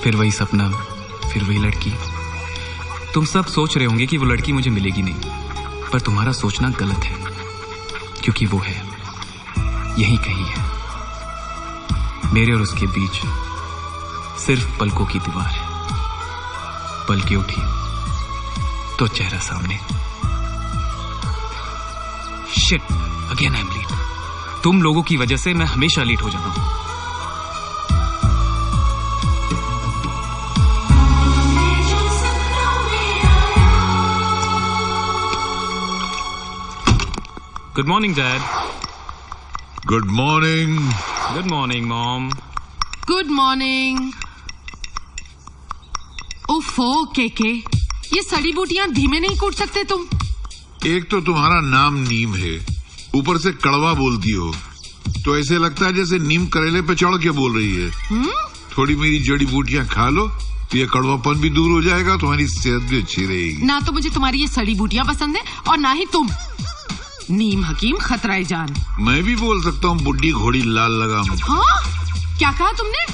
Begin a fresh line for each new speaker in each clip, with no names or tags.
फिर वही सपना, फिर वही लड़की। तुम सब सोच रहे होंगे कि वो लड़की मुझे मिलेगी नहीं, पर तुम्हारा सोचना गलत है, क्योंकि वो है, यहीं कहीं है। मेरे और उसके बीच सिर्फ पलकों की दीवार है। पलकें उठी तो चेहरा सामने। Shit, again I am late. तुम लोगों की वजह से मैं हमेशा लेट हो जाता हूं। Good morning dad.
Good morning.
Good morning mom.
Good morning. ओफो केके, ये सड़ी बूटियां धीमे नहीं कूट सकते तुम?
एक तो तुम्हारा नाम नीम है, ऊपर से कड़वा बोलती हो, तो ऐसे लगता है जैसे नीम करेले पे चढ़ के बोल रही है। थोड़ी मेरी जड़ी बूटियां खा लो तो ये कड़वापन भी दूर हो जाएगा, तुम्हारी सेहत भी अच्छी रहेगी।
ना तो मुझे तुम्हारी ये सड़ी बूटियां पसंद है और ना ही तुम। नीम हकीम खतराए जान।
मैं भी बोल सकता हूँ बुड्ढी घोड़ी लाल लगाम।
हाँ? क्या कहा तुमने?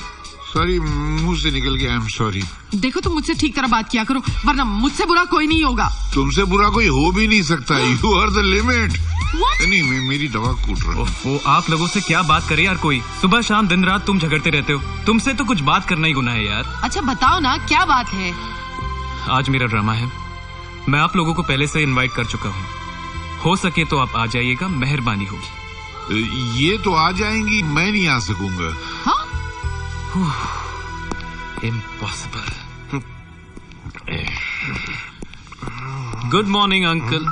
सॉरी, मुंह से निकल गया, आई एम सॉरी।
देखो तुम मुझसे ठीक तरह बात किया करो, वरना मुझसे बुरा कोई नहीं होगा।
तुमसे बुरा कोई हो भी नहीं सकता। You are the limit. नहीं, मेरी दवा कूट रहा है।
वो आप लोगों से क्या बात करे यार, कोई सुबह शाम दिन रात तुम झगड़ते रहते हो। तुमसे तो कुछ बात करना ही गुनाह है यार।
अच्छा बताओ ना, क्या बात है?
आज मेरा ड्रामा है, मैं आप लोगों को पहले से इनवाइट कर चुका हूँ। हो सके तो आप आ जाइएगा, मेहरबानी होगी।
ये तो आ जाएंगी, मैं नहीं आ सकूंगा।
हाँ?
Impossible. Good morning uncle.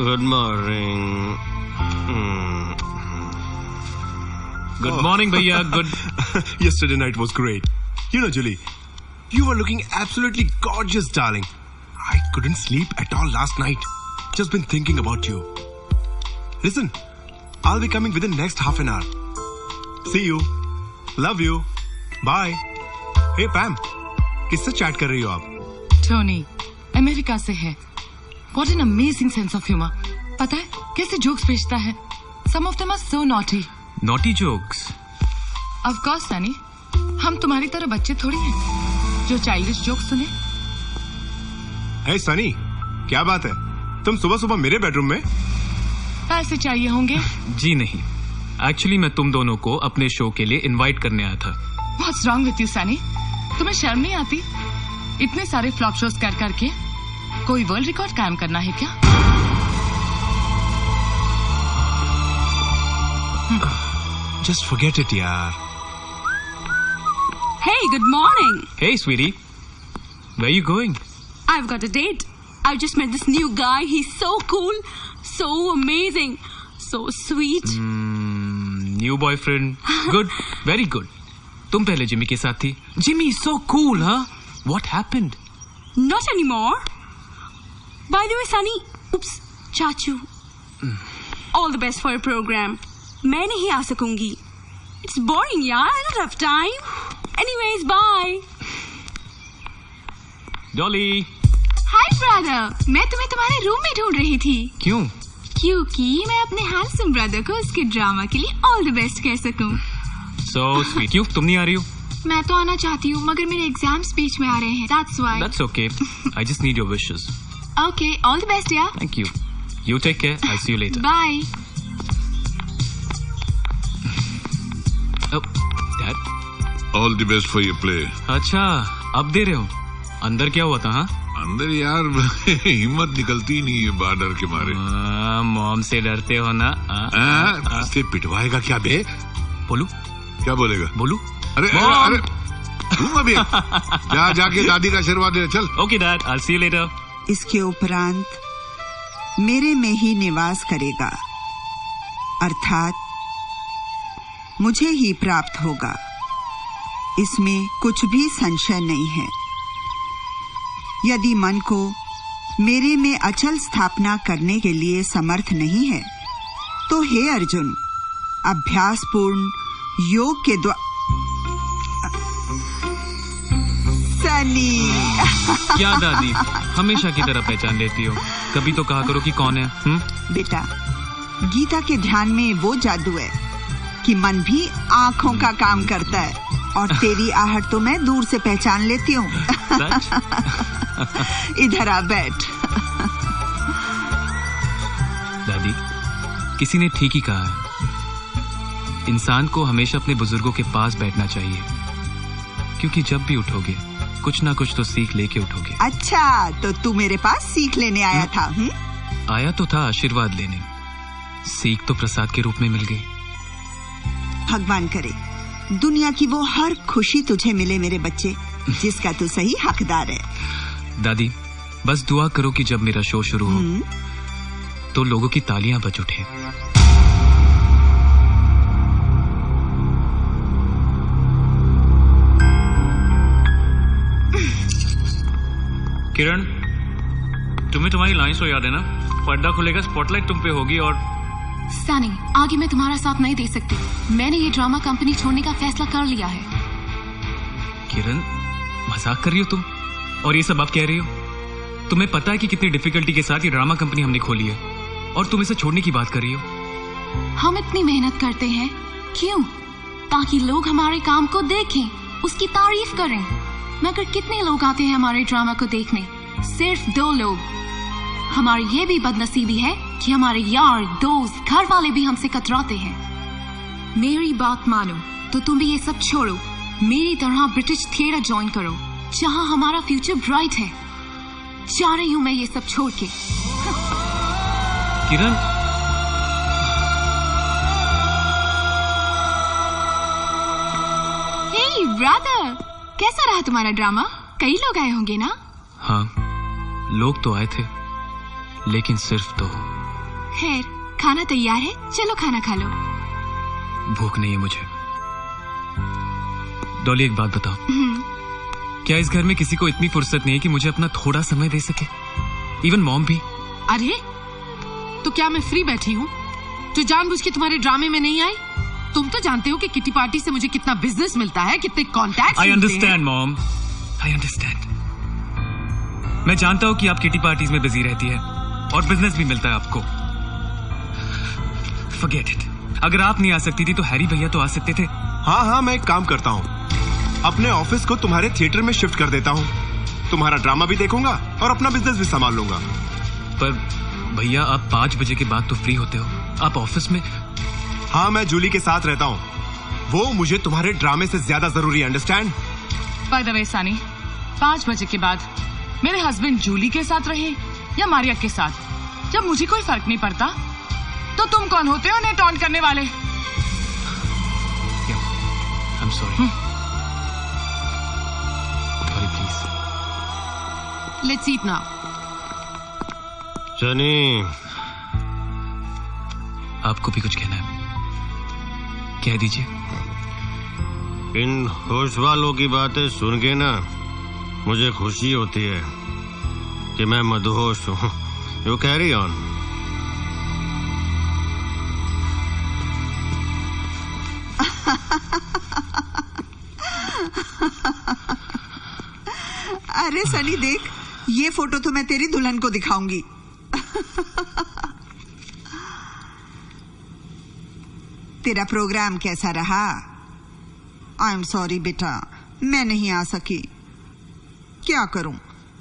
Good morning.
Good morning भैया। Good.
Yesterday night was great. You know, Julie, you were looking absolutely gorgeous, darling. I couldn't sleep at all last night. Just been thinking about you. Listen, I'll be coming within next half an hour. See you. Love you. Bye. Hey Pam, किससे chat कर रही हो आप?
Tony, America से है। What an amazing sense of humor. पता है कैसे जोक्स भेजता है? Some of them are so naughty.
Naughty jokes?
Of course, Sunny. हम तुम्हारी तरह बच्चे थोड़ी हैं जो चाइल्डिश जोक्स सुने।
Hey सनी, क्या बात है? तुम सुबह सुबह मेरे बेडरूम में?
पैसे चाहिए होंगे?
जी नहीं, एक्चुअली मैं तुम दोनों को अपने शो के लिए इनवाइट करने आया था।
What's wrong with you, Sunny? तुम्हें शर्म नहीं आती? इतने सारे फ्लॉप शोज कर करके कोई वर्ल्ड रिकॉर्ड कायम करना है क्या?
Just forget it, यार।
Hey, good morning.
Hey, sweetie. Where are you going?
I've got a date. I've just met this new guy. He's so cool, so amazing, so sweet.
New boyfriend. Good. Very good. तुम पहले Jimmy के साथ थी। Jimmy is so cool, huh? What happened?
Not anymore. By the way, Sunny. Oops, Chachu. All the best for your program. मैं नहीं आ सकूंगी. It's boring, यार. I don't have time. Anyways, bye.
Dolly.
Hi brother, मैं तुम्हें तुम्हारे room में ढूंढ रही थी।
क्यों?
क्योंकि मैं अपने हैंडसम ब्रदर को उसके ड्रामा के लिए ऑल द बेस्ट कह सकूं।
So sweet. क्यों तुम नहीं आ रही हो?
मैं तो आना चाहती हूँ, मगर मेरे एग्जाम्स बीच में आ रहे हैं। That's why.
That's okay. I just need your wishes.
Okay, all the best, yeah.
Thank you. You take care. I'll see you later.
Bye.
Oh, Dad.
All the best for your play.
अच्छा, अब दे रहे हो? अंदर क्या हुआ था? हाँ?
अंदर यार हिम्मत निकलती नहीं है बाहर के मारे।
मॉम से डरते हो ना?
इससे पिटवाएगा क्या बे?
बोलू?
क्या बोलेगा?
बोलू?
अरे
Mom!
अरे दूंगा भी। जाके दादी का आशीर्वाद दे। चल।
Okay, Dad. I'll see you later.
इसके उपरांत मेरे में ही निवास करेगा, अर्थात मुझे ही प्राप्त होगा। इसमें कुछ भी संशय नहीं है। यदि मन को मेरे में अचल स्थापना करने के लिए समर्थ नहीं है, तो हे अर्जुन, अभ्यास पूर्ण योग के द्वारा। सनी।
क्या दादी, हमेशा की तरह पहचान लेती हो। कभी तो कहा करो कि कौन है।
बेटा, गीता के ध्यान में वो जादू है कि मन भी आँखों का काम करता है, और तेरी आहट तो मैं दूर से पहचान लेती हूँ। इधर आ, बैठ।
दादी, किसी ने ठीक ही कहा है, इंसान को हमेशा अपने बुजुर्गों के पास बैठना चाहिए, क्योंकि जब भी उठोगे कुछ ना कुछ तो सीख लेके उठोगे।
अच्छा, तो तू मेरे पास सीख लेने आया था?
आया तो था आशीर्वाद लेने, सीख तो प्रसाद के रूप में मिल गई।
भगवान करे दुनिया की वो हर खुशी तुझे मिले मेरे बच्चे, जिसका तू सही हकदार है।
दादी, बस दुआ करो कि जब मेरा शो शुरू हो तो लोगों की तालियां बज उठे। किरण, तुम्हें तुम्हारी लाइन तो याद है ना? पर्दा खुलेगा, स्पॉटलाइट तुम पे होगी और
सनी, आगे मैं तुम्हारा साथ नहीं दे सकती। मैंने ये ड्रामा कंपनी छोड़ने का फैसला कर लिया है।
किरण, मजाक कर रही हो तुम? और ये सब आप कह रही हो? तुम्हें पता है कि कितनी डिफिकल्टी के साथ ये ड्रामा कंपनी हमने खोली है, और तुम इसे छोड़ने की बात कर रही हो?
हम इतनी मेहनत करते हैं, क्यों? ताकि लोग हमारे काम को देखें, उसकी तारीफ करें। मगर कितने लोग आते हैं हमारे ड्रामा को देखने? सिर्फ 2 लोग। हमारी ये भी बदनसीबी है कि हमारे यार, दोस्त, घर वाले भी हमसे कतराते हैं। मेरी बात मानो तो तुम भी ये सब छोड़ो, मेरी तरह ब्रिटिश थिएटर ज्वाइन करो, जहाँ हमारा फ्यूचर ब्राइट है। जा रही हूँ मैं ये सब छोड़ के।
किरण,
हे ब्रदर, कैसा रहा तुम्हारा ड्रामा? कई लोग आए होंगे ना?
हाँ, लोग तो आए थे, लेकिन सिर्फ 2।
खैर, खाना तैयार है, चलो खाना खा लो।
भूख नहीं है मुझे। डॉली, एक बात बताओ, क्या इस घर में किसी को इतनी फुर्सत नहीं है कि मुझे अपना थोड़ा समय दे सके? इवन मॉम भी।
अरे, तो क्या मैं फ्री बैठी हूँ जो जानबूझ के तुम्हारे ड्रामे में नहीं आई? तुम तो जानते हो कि किटी पार्टी से मुझे कितना बिजनेस मिलता है, कितने contacts.
I understand mom, I understand. मैं जानता हूँ कि आप किटी पार्टीज में बिजी रहती है और बिजनेस भी मिलता है आपको। Forget it. अगर आप नहीं आ सकती थी तो हैरी भैया तो आ सकते थे।
हाँ, मैं एक काम करता हूँ, अपने ऑफिस को तुम्हारे थिएटर में शिफ्ट कर देता हूँ। तुम्हारा ड्रामा भी देखूंगा और अपना बिजनेस भी संभाल लूंगा।
पर भैया, आप 5 बजे के बाद तो फ्री होते हो, आप ऑफिस में।
हाँ, मैं जूली के साथ रहता हूँ, वो मुझे तुम्हारे ड्रामे से ज्यादा जरूरी है, understand?
By the way Sunny, 5 बजे के बाद मेरे हस्बैंड जूली के साथ रहे या मारिया के साथ, जब मुझे कोई फर्क नहीं पड़ता, तो तुम कौन होते हो उन्हें टॉन्ट करने वाले?
I'm sorry. Sorry, please.
Let's eat now.
Sunny,
आपको भी कुछ कहना है? कह दीजिए।
इन होश वालों की बातें सुन के ना मुझे खुशी होती है कि मैं मदहोश हूँ। You carry on.
अरे सनी देख, ये फोटो तो मैं तेरी दुल्हन को दिखाऊंगी। तेरा प्रोग्राम कैसा रहा? आई एम सॉरी बेटा, मैं नहीं आ सकी। क्या करूं,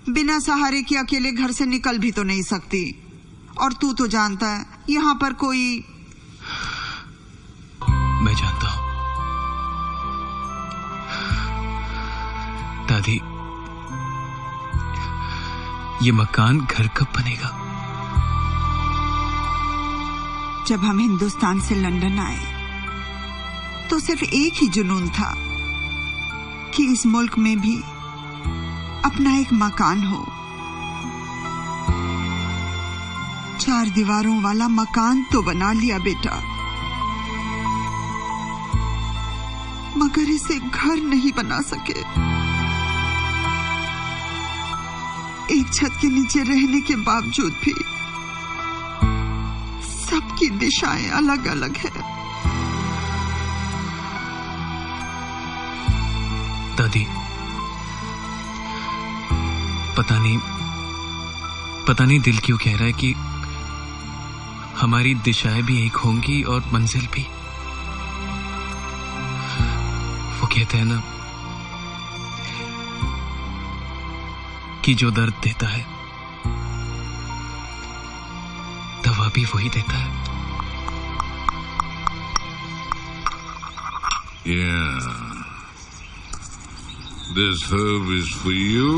बिना सहारे के अकेले घर से निकल भी तो नहीं सकती, और तू तो जानता है यहाँ पर कोई।
मैं जानता हूं दादी, ये मकान घर कब बनेगा?
जब हम हिंदुस्तान से लंदन आए तो सिर्फ एक ही जुनून था कि इस मुल्क में भी अपना एक मकान हो। 4 दीवारों वाला मकान तो बना लिया बेटा, मगर इसे घर नहीं बना सके। एक छत के नीचे रहने के बावजूद भी सबकी दिशाएं अलग अलग है।
दादी, पता नहीं दिल क्यों कह रहा है कि हमारी दिशाएं भी एक होंगी और मंजिल भी। कहते हैं ना कि जो दर्द देता है दवा भी वही देता है।
Yeah. This herb is for you.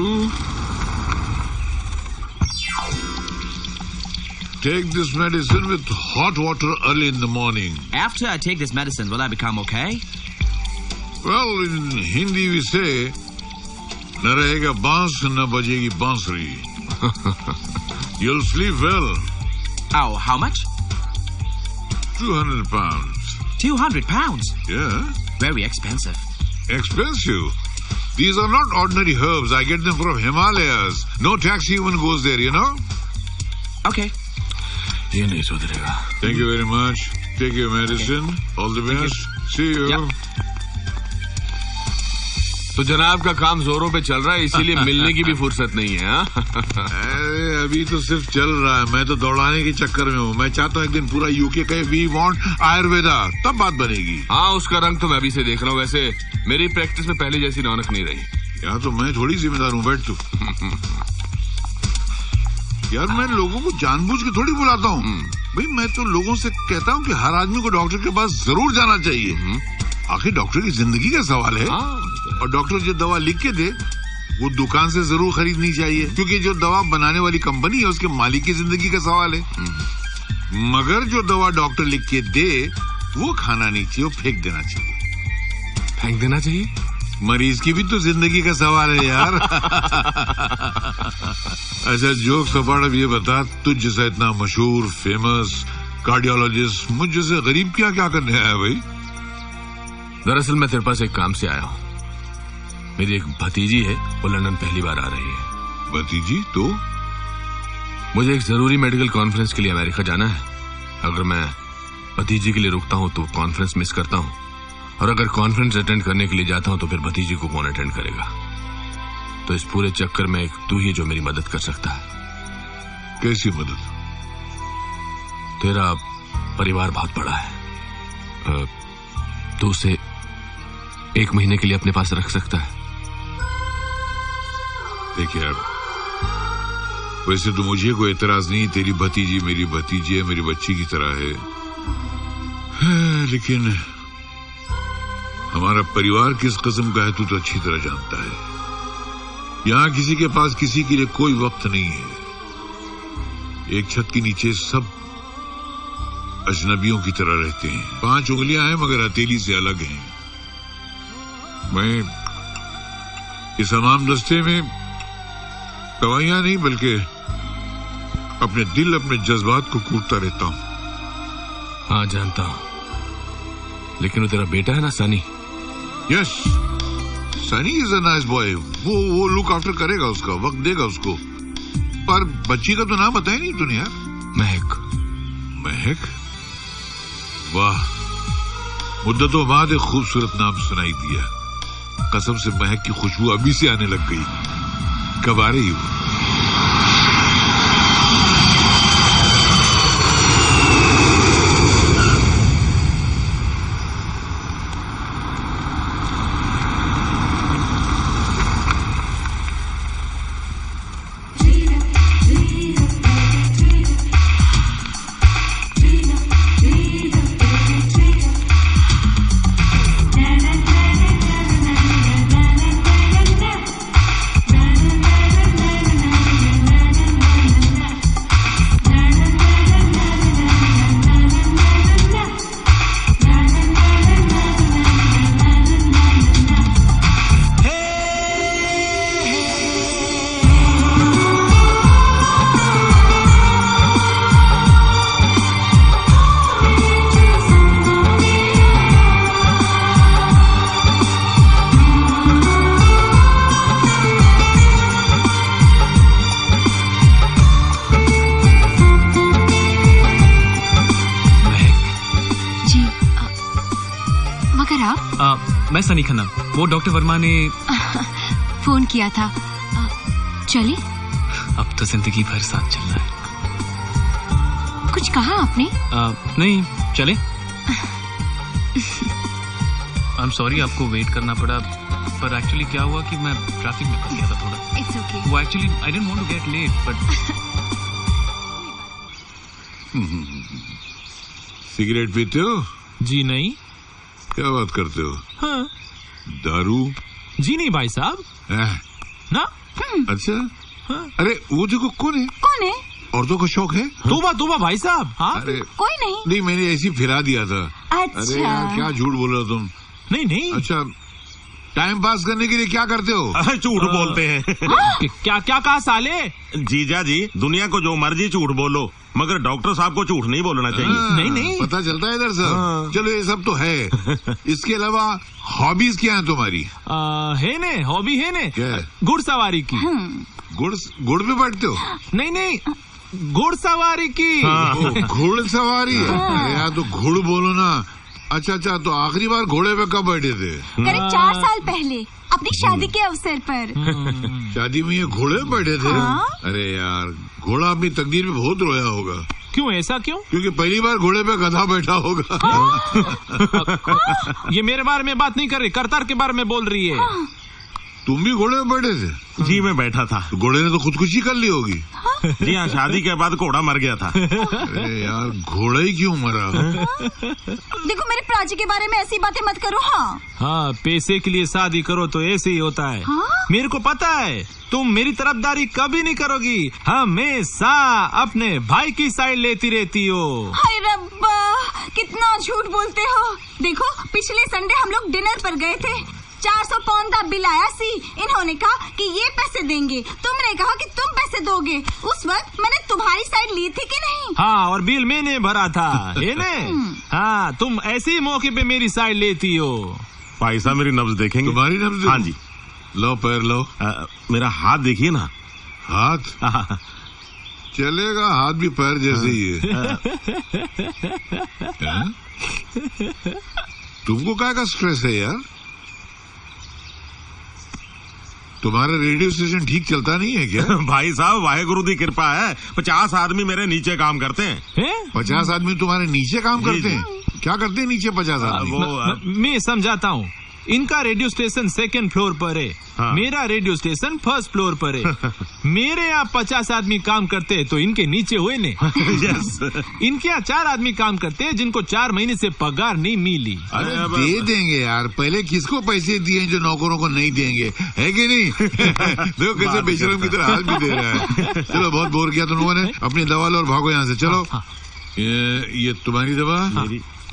Take this medicine with hot water early in the morning.
After I take this medicine, will I become okay?
Well, in Hindi we say, न रहेगा बांस न बजेगी बांसुरी. You'll sleep well.
Oh, how much?
200 pounds.
200 pounds?
Yeah.
Very expensive.
Expensive? These are not ordinary herbs. I get them from Himalayas. No taxi even goes there, you know?
Okay.
ये नहीं सुधरेगा।
Thank you very much. Take your medicine. All the best. See you.
Yep.
तो जनाब का काम जोरों पे चल रहा है, इसीलिए मिलने की भी फुर्सत नहीं है।
अरे अभी तो सिर्फ चल रहा है, मैं तो दौड़ाने के चक्कर में हूँ। मैं चाहता हूँ एक दिन पूरा यूके कहे वी वांट आयुर्वेदा, तब बात बनेगी।
हाँ, उसका रंग तो मैं अभी से देख रहा हूँ। वैसे मेरी प्रैक्टिस में पहले जैसी रौनक नहीं रही।
यहाँ तो मैं थोड़ी जिम्मेदार हूँ, बैठ तू। यार मैं लोगों को जानबूझ के थोड़ी बुलाता हूँ भाई, मैं तो लोगों से कहता हूँ कि हर आदमी को डॉक्टर के पास जरूर जाना चाहिए। आखिर डॉक्टर की जिंदगी का सवाल है। और डॉक्टर जो दवा लिख के दे वो दुकान से जरूर खरीदनी चाहिए, क्योंकि जो दवा बनाने वाली कंपनी है उसके मालिक की जिंदगी का सवाल है। मगर जो दवा डॉक्टर लिख के दे वो खाना नहीं चाहिए, वो फेंक देना चाहिए।
फेंक देना चाहिए?
मरीज की भी तो जिंदगी का सवाल है यार। अच्छा जोक सपाट, अब ये बता, तुझ जैसा इतना मशहूर फेमस कार्डियोलॉजिस्ट मुझ जैसे गरीब क्या क्या करने आया भाई?
दरअसल मैं तेरे पास एक काम से आया हूँ। मेरी एक भतीजी है, वो लंदन पहली बार आ रही है।
भतीजी? तो
मुझे एक जरूरी मेडिकल कॉन्फ्रेंस के लिए अमेरिका जाना है। अगर मैं भतीजी के लिए रुकता हूँ तो कॉन्फ्रेंस मिस करता हूँ, और अगर कॉन्फ्रेंस अटेंड करने के लिए जाता हूँ तो फिर भतीजी को कौन अटेंड करेगा? तो इस पूरे चक्कर में एक तू ही जो मेरी मदद कर सकता है।
कैसी मदद?
तेरा परिवार बहुत बड़ा है, तो उसे 1 महीने के लिए अपने पास रख सकता है।
देखिए यार, वैसे तो मुझे कोई एतराज नहीं, तेरी भतीजी मेरी भतीजी है, मेरी बच्ची की तरह है। लेकिन हमारा परिवार किस किस्म का है तू तो अच्छी तरह जानता है। यहाँ किसी के पास किसी के लिए कोई वक्त नहीं है। एक छत के नीचे सब अजनबियों की तरह रहते हैं। 5 उंगलियां हैं मगर हथेली से अलग हैं। मैं इस हमाम दस्ते में दवाइयां नहीं बल्कि अपने दिल, अपने जज्बात को कूटता रहता हूं।
हाँ जानता हूं, लेकिन वो तेरा बेटा है ना Sunny?
Yes, Sunny is a nice boy. वो लुक आफ्टर करेगा, उसका वक्त देगा उसको। पर बच्ची का तो नाम बताया नहीं तूने यार।
महक।
महक? वाह, मुद्दतों बाद एक खूबसूरत नाम सुनाई दिया। कसम से महक की खुशबू अभी से आने लग गई। कब आ रही हो?
मैं सनी खन्ना। वो डॉक्टर वर्मा ने
फोन किया था। चले?
अब तो जिंदगी भर साथ चलना है।
कुछ कहा आपने?
नहीं, चले? आई एम सॉरी आपको वेट करना पड़ा, पर एक्चुअली क्या हुआ कि मैं ट्रैफिक में फंस गया था थोड़ा।
It's okay.
वो actually I didn't want to get late but.
Cigarette पीते हो?
जी नहीं।
क्या बात करते हो?
हाँ।
दारू?
जी नहीं भाई साहब। ना।
अच्छा।
हाँ।
अरे वो देखो कौन है?
कौन है?
औरतों का शौक है?
तोबा तोबा भाई साहब। हाँ?
अरे
कोई नहीं।
नहीं, मैंने ऐसी फिरा दिया था।
अच्छा।
अरे यार क्या झूठ बोल रहे हो तुम?
नहीं नहीं।
अच्छा, टाइम पास करने के लिए क्या करते हो?
झूठ बोलते हैं।
क्या क्या कहा साले?
जीजा जी, दुनिया को जो मर्जी झूठ बोलो, मगर डॉक्टर साहब को झूठ नहीं बोलना चाहिए।
नहीं नहीं,
पता चलता है इधर सब। चलो ये सब तो है, इसके अलावा हॉबीज क्या है तुम्हारी?
है ने हॉबी है ने
क्या?
घुड़सवारी की।
गुड़ पे बैठते हो?
नहीं नहीं, घुड़सवारी की।
घुड़सवारी? अरे यार तो घुड़ बोलो ना। अच्छा अच्छा, तो आखिरी बार घोड़े पे कब बैठे थे?
करीब 4 साल पहले अपनी शादी के अवसर पर।
शादी में ये घोड़े पे बैठे थे? अरे यार, घोड़ा अपनी तकदीर में बहुत रोया होगा।
क्यों, ऐसा क्यों?
क्योंकि पहली बार घोड़े पे गधा बैठा होगा।
ये मेरे बारे में बात नहीं कर रही, करतार के बारे में बोल रही है।
तुम भी घोड़े पे बैठे थे?
जी मैं बैठा था।
तो घोड़े ने तो खुदकुशी कर ली होगी।
जी हाँ, शादी के बाद घोड़ा मर गया था।
अरे यार, घोड़ा ही क्यों मरा?
देखो मेरे प्राची के बारे में ऐसी बातें मत करो।
हाँ, पैसे के लिए शादी करो तो ऐसे ही होता है। मेरे को पता है तुम मेरी तरफदारी कभी नहीं करोगी, हमेशा अपने भाई की साइड लेती रहती हो।
हाय रब्बा, कितना झूठ बोलते हो। देखो पिछले संडे हम लोग डिनर पर गए थे, 400 पाउंड का बिल आया सी। इन्होंने कहा कि ये पैसे देंगे, तुमने कहा कि तुम पैसे दोगे। उस वक्त मैंने तुम्हारी साइड ली थी कि नहीं?
हाँ, और बिल मैंने भरा था, है ने? हाँ, तुम ऐसे ही मौके पे मेरी साइड लेती हो।
भाई साहब मेरी नब्ज देखेंगे?
तुम्हारी नब्ज?
हाँ जी।
लो पैर लो।
मेरा हाथ देखिए ना।
हाथ? चलेगा, हाथ भी पैर जैसे ही है। तुमको क्या का स्ट्रेस है यार? तुम्हारा रेडियो स्टेशन ठीक चलता नहीं है क्या?
भाई साहब वाहेगुरु की कृपा है, 50 आदमी मेरे नीचे काम करते हैं।
50 आदमी तुम्हारे नीचे काम करते हैं? क्या करते हैं नीचे 50 आदमी?
मैं समझाता हूँ। इनका रेडियो स्टेशन 2nd फ्लोर पर है। हाँ। मेरा रेडियो स्टेशन 1st फ्लोर पर है। मेरे यहाँ 50 आदमी काम करते हैं तो इनके नीचे हुए ने।
यस।
इनके यहाँ 4 आदमी काम करते हैं जिनको 4 महीने से पगार नहीं मिली।
अरे दे देंगे यार, पहले किसको पैसे दिए जो नौकरों को नहीं देंगे, है कि नहीं? देखो कैसे बेशरम की तरह हाथ भी दे रहा है। चलो बहुत बोर किया तुम लोगों ने, अपनी दवा लो और भागो यहाँ से। चलो। ये तुम्हारी दवा,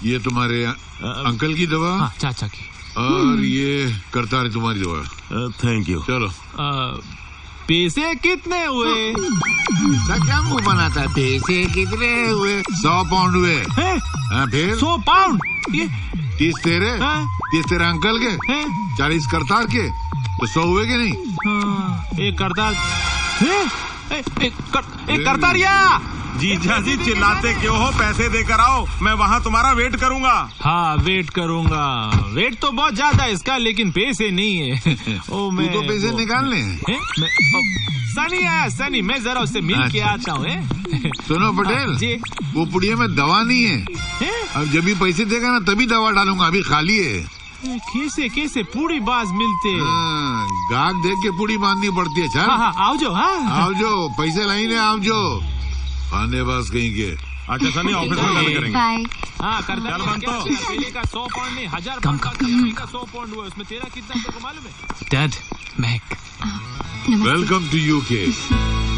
ये तुम्हारे अंकल की दवा,
चाचा की,
और ये करता है तुम्हारी दवा।
Thank you.
चलो।
पैसे कितने हुए?
क्या मुंह बनाता है? पैसे कितने हुए? 100 पाउंड हुए। फिर
100 पाउंड? ये
30 तेरे, 30 तेरे अंकल के, 40 करतार के, तो 100 हुए कि नहीं?
एक करतार, एक करतारिया।
जीजा जी चिल्लाते क्यों हो? पैसे देकर आओ, मैं वहाँ तुम्हारा वेट करूँगा।
हाँ वेट करूँगा। वेट तो बहुत ज्यादा है इसका, लेकिन पैसे नहीं है। ओ मैं
तो पैसे निकालने
सनी है, सनी, मैं जरा उससे मिल के आता हूँ।
सुनो पटेल जी, वो पुड़िया में दवा नहीं है। अब जब भी पैसे देगा ना तभी दवा डालूंगा, अभी खाली है।
कैसे कैसे पूरी बाज मिलते?
गाहक देख के पूरी बांधनी पड़ती है। चल
आओ जो,
आओ जो, पैसे लाइन है, आओ जो, आने बास कहीं के।
अच्छा सनी, ऑफिस में बात करेंगे।
हाँ करता
चल बंद तो।
पहले का 100 पाउंड नहीं, 1000 पाउंड का 100 पाउंड हुआ, उसमें तेरा कितना तेरे को मालूम है?
Dad, Mehak.
Welcome to UK.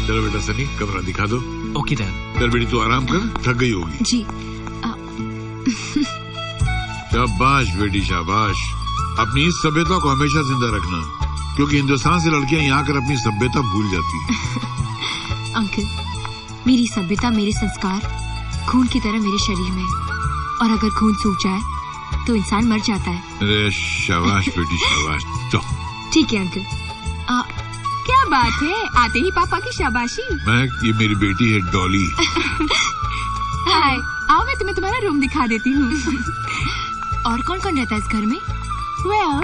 चलो बेटा सनी, कमरा दिखा दो।
Okay dad.
चल बेटी तू आराम कर, थक गई होगी।
जी।
शाबाश बेटी शाबाश। अपनी इस सभ्यता को हमेशा जिंदा रखना, क्योंकि हिंदुस्तान से लड़कियां यहाँ कर अपनी सभ्यता भूल जाती हैं।
अंकल, मेरी सभ्यता, मेरे संस्कार खून की तरह मेरे शरीर में, और अगर खून सूख जाए तो इंसान मर जाता है।
अरे शाबाश बेटी शाबाश। तो
ठीक है अंकल।
क्या बात है, आते ही पापा की शाबाशी।
मैं, ये मेरी बेटी है डॉली।
हाय, आओ मैं तुम्हें तुम्हारा रूम दिखा देती हूँ।
और कौन कौन रहता है इस घर में?
वेल,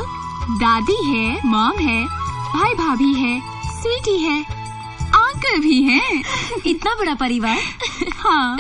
दादी है, मॉम है, भाई भाभी है, स्वीटी है, अंकल भी है।
इतना बड़ा परिवार।
हाँ।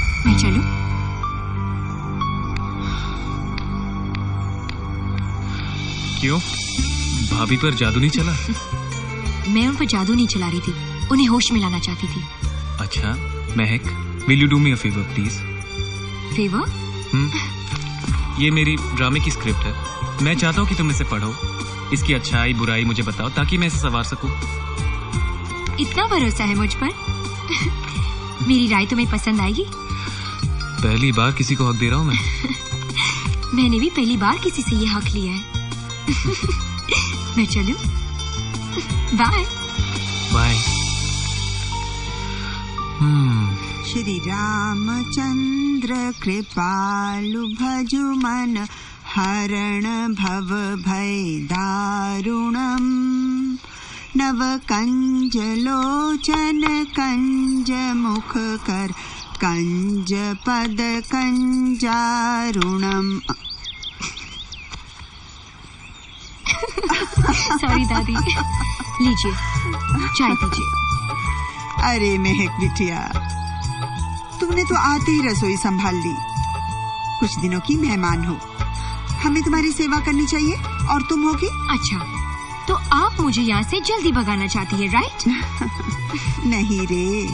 मैं चलूं?
क्यों? भाभी पर जादू नहीं चला?
मैं उन पर जादू नहीं चला रही थी, उन्हें होश में लाना चाहती थी।
अच्छा महक, will you do me a favour please?
Favour?
ये मेरी ड्रामे की स्क्रिप्ट है। मैं चाहता हूँ कि तुम इसे पढ़ो, इसकी अच्छाई बुराई मुझे बताओ ताकि मैं इसे संवार सकूं।
इतना भरोसा है मुझ पर? मेरी राय तुम्हें पसंद आएगी?
पहली बार किसी को हक दे रहा हूँ मैं।
मैंने भी पहली बार किसी से ये हक लिया है। मैं चलूं? Bye
bye.
श्री रामचंद्र कृपालु भजु मन हरण भव भय दारुणम नव कंज लोचन कंज मुख कर कंज पद कंजारुणम।
सॉरी दादी, लीजिए चाय पीजिए।
अरे महक बिटिया, तुमने तो आते ही रसोई संभाल ली। कुछ दिनों की मेहमान हो, हमें तुम्हारी सेवा करनी चाहिए और तुम होगी।
अच्छा, तो आप मुझे यहाँ से जल्दी भगाना चाहती है, राइट?
नहीं रे,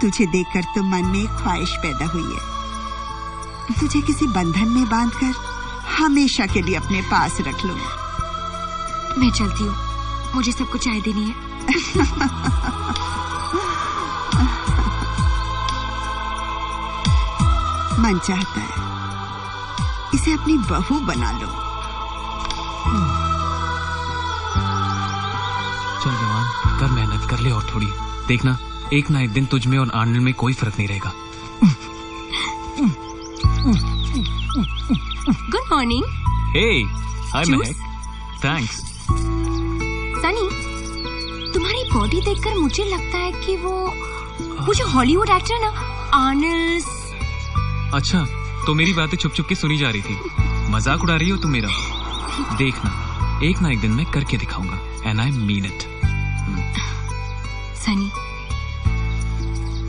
तुझे देखकर तो मन में एक ख्वाहिश पैदा हुई है, तुझे किसी बंधन में बांधकर हमेशा के लिए अपने पास रख लूं।
मैं चलती हूँ, मुझे सबको चाय देनी है।
मन चाहता है इसे अपनी बहू बना लो।
चल जवान, कर मेहनत कर ले और थोड़ी, देखना एक ना एक दिन तुझ में और आनंद में कोई फर्क नहीं रहेगा।
Good morning.
हे, हाय महक, थैंक्स।
सनी, तुम्हारी बॉडी देखकर मुझे लगता है कि वो जो हॉलीवुड एक्टर ना, आर्नल्ड।
अच्छा, तो मेरी बातें छुप छुप के सुनी जा रही थी। मजाक उड़ा रही हो तुम मेरा? देखना एक ना एक दिन मैं करके दिखाऊंगा, and I mean it.
Sunny,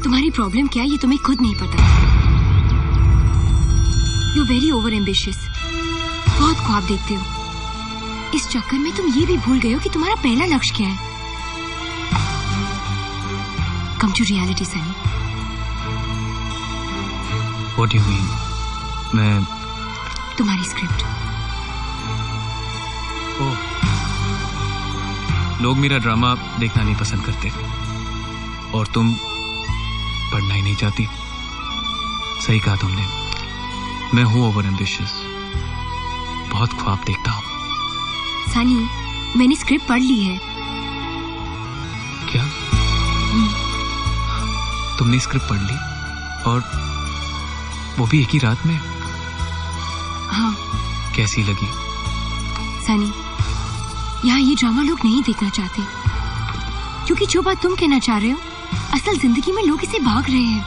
तुम्हारी प्रॉब्लम क्या है ये तुम्हें खुद नहीं पता। यू वेरी ओवर एम्बिशियस, बहुत ख्वाब देखते हो। इस चक्कर में तुम ये भी भूल गए हो कि तुम्हारा पहला लक्ष्य क्या है। Come to reality Sunny.
What do you mean? मैं
तुम्हारी स्क्रिप्ट।
ओह, लोग मेरा ड्रामा देखना नहीं पसंद करते और तुम पढ़ना ही नहीं चाहती। सही कहा तुमने, मैं हूं ओवर एम्बिशियस, बहुत ख्वाब देखता हूं।
सनी, मैंने स्क्रिप्ट पढ़ ली है।
क्या? तुमने स्क्रिप्ट पढ़ ली और वो भी एक ही रात में?
हाँ।
कैसी लगी?
सनी, यहाँ ये ड्रामा लोग नहीं देखना चाहते, क्योंकि जो बात तुम कहना चाह रहे हो, असल जिंदगी में लोग इसे भाग रहे हैं।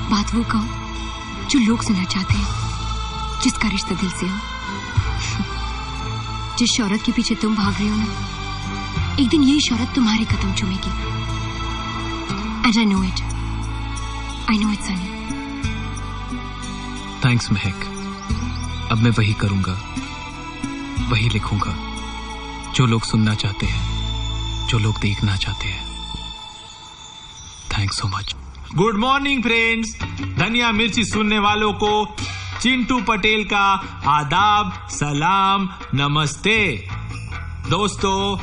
बात वो कहो जो लोग सुनना चाहते हैं, जिसका रिश्ता दिल से हो। जिस शौहरत के पीछे तुम भाग रहे हो ना, एक दिन यही शौहरत तुम्हारे कदम चूमेगी। And I know it, Sunny.
Thanks Mahak, अब मैं वही करूंगा, वही लिखूंगा जो लोग सुनना चाहते हैं, जो लोग देखना चाहते हैं। Thanks so much.
Good morning friends. धनिया मिर्ची सुनने वालों को चिंटू पटेल का आदाब, सलाम, नमस्ते। दोस्तों,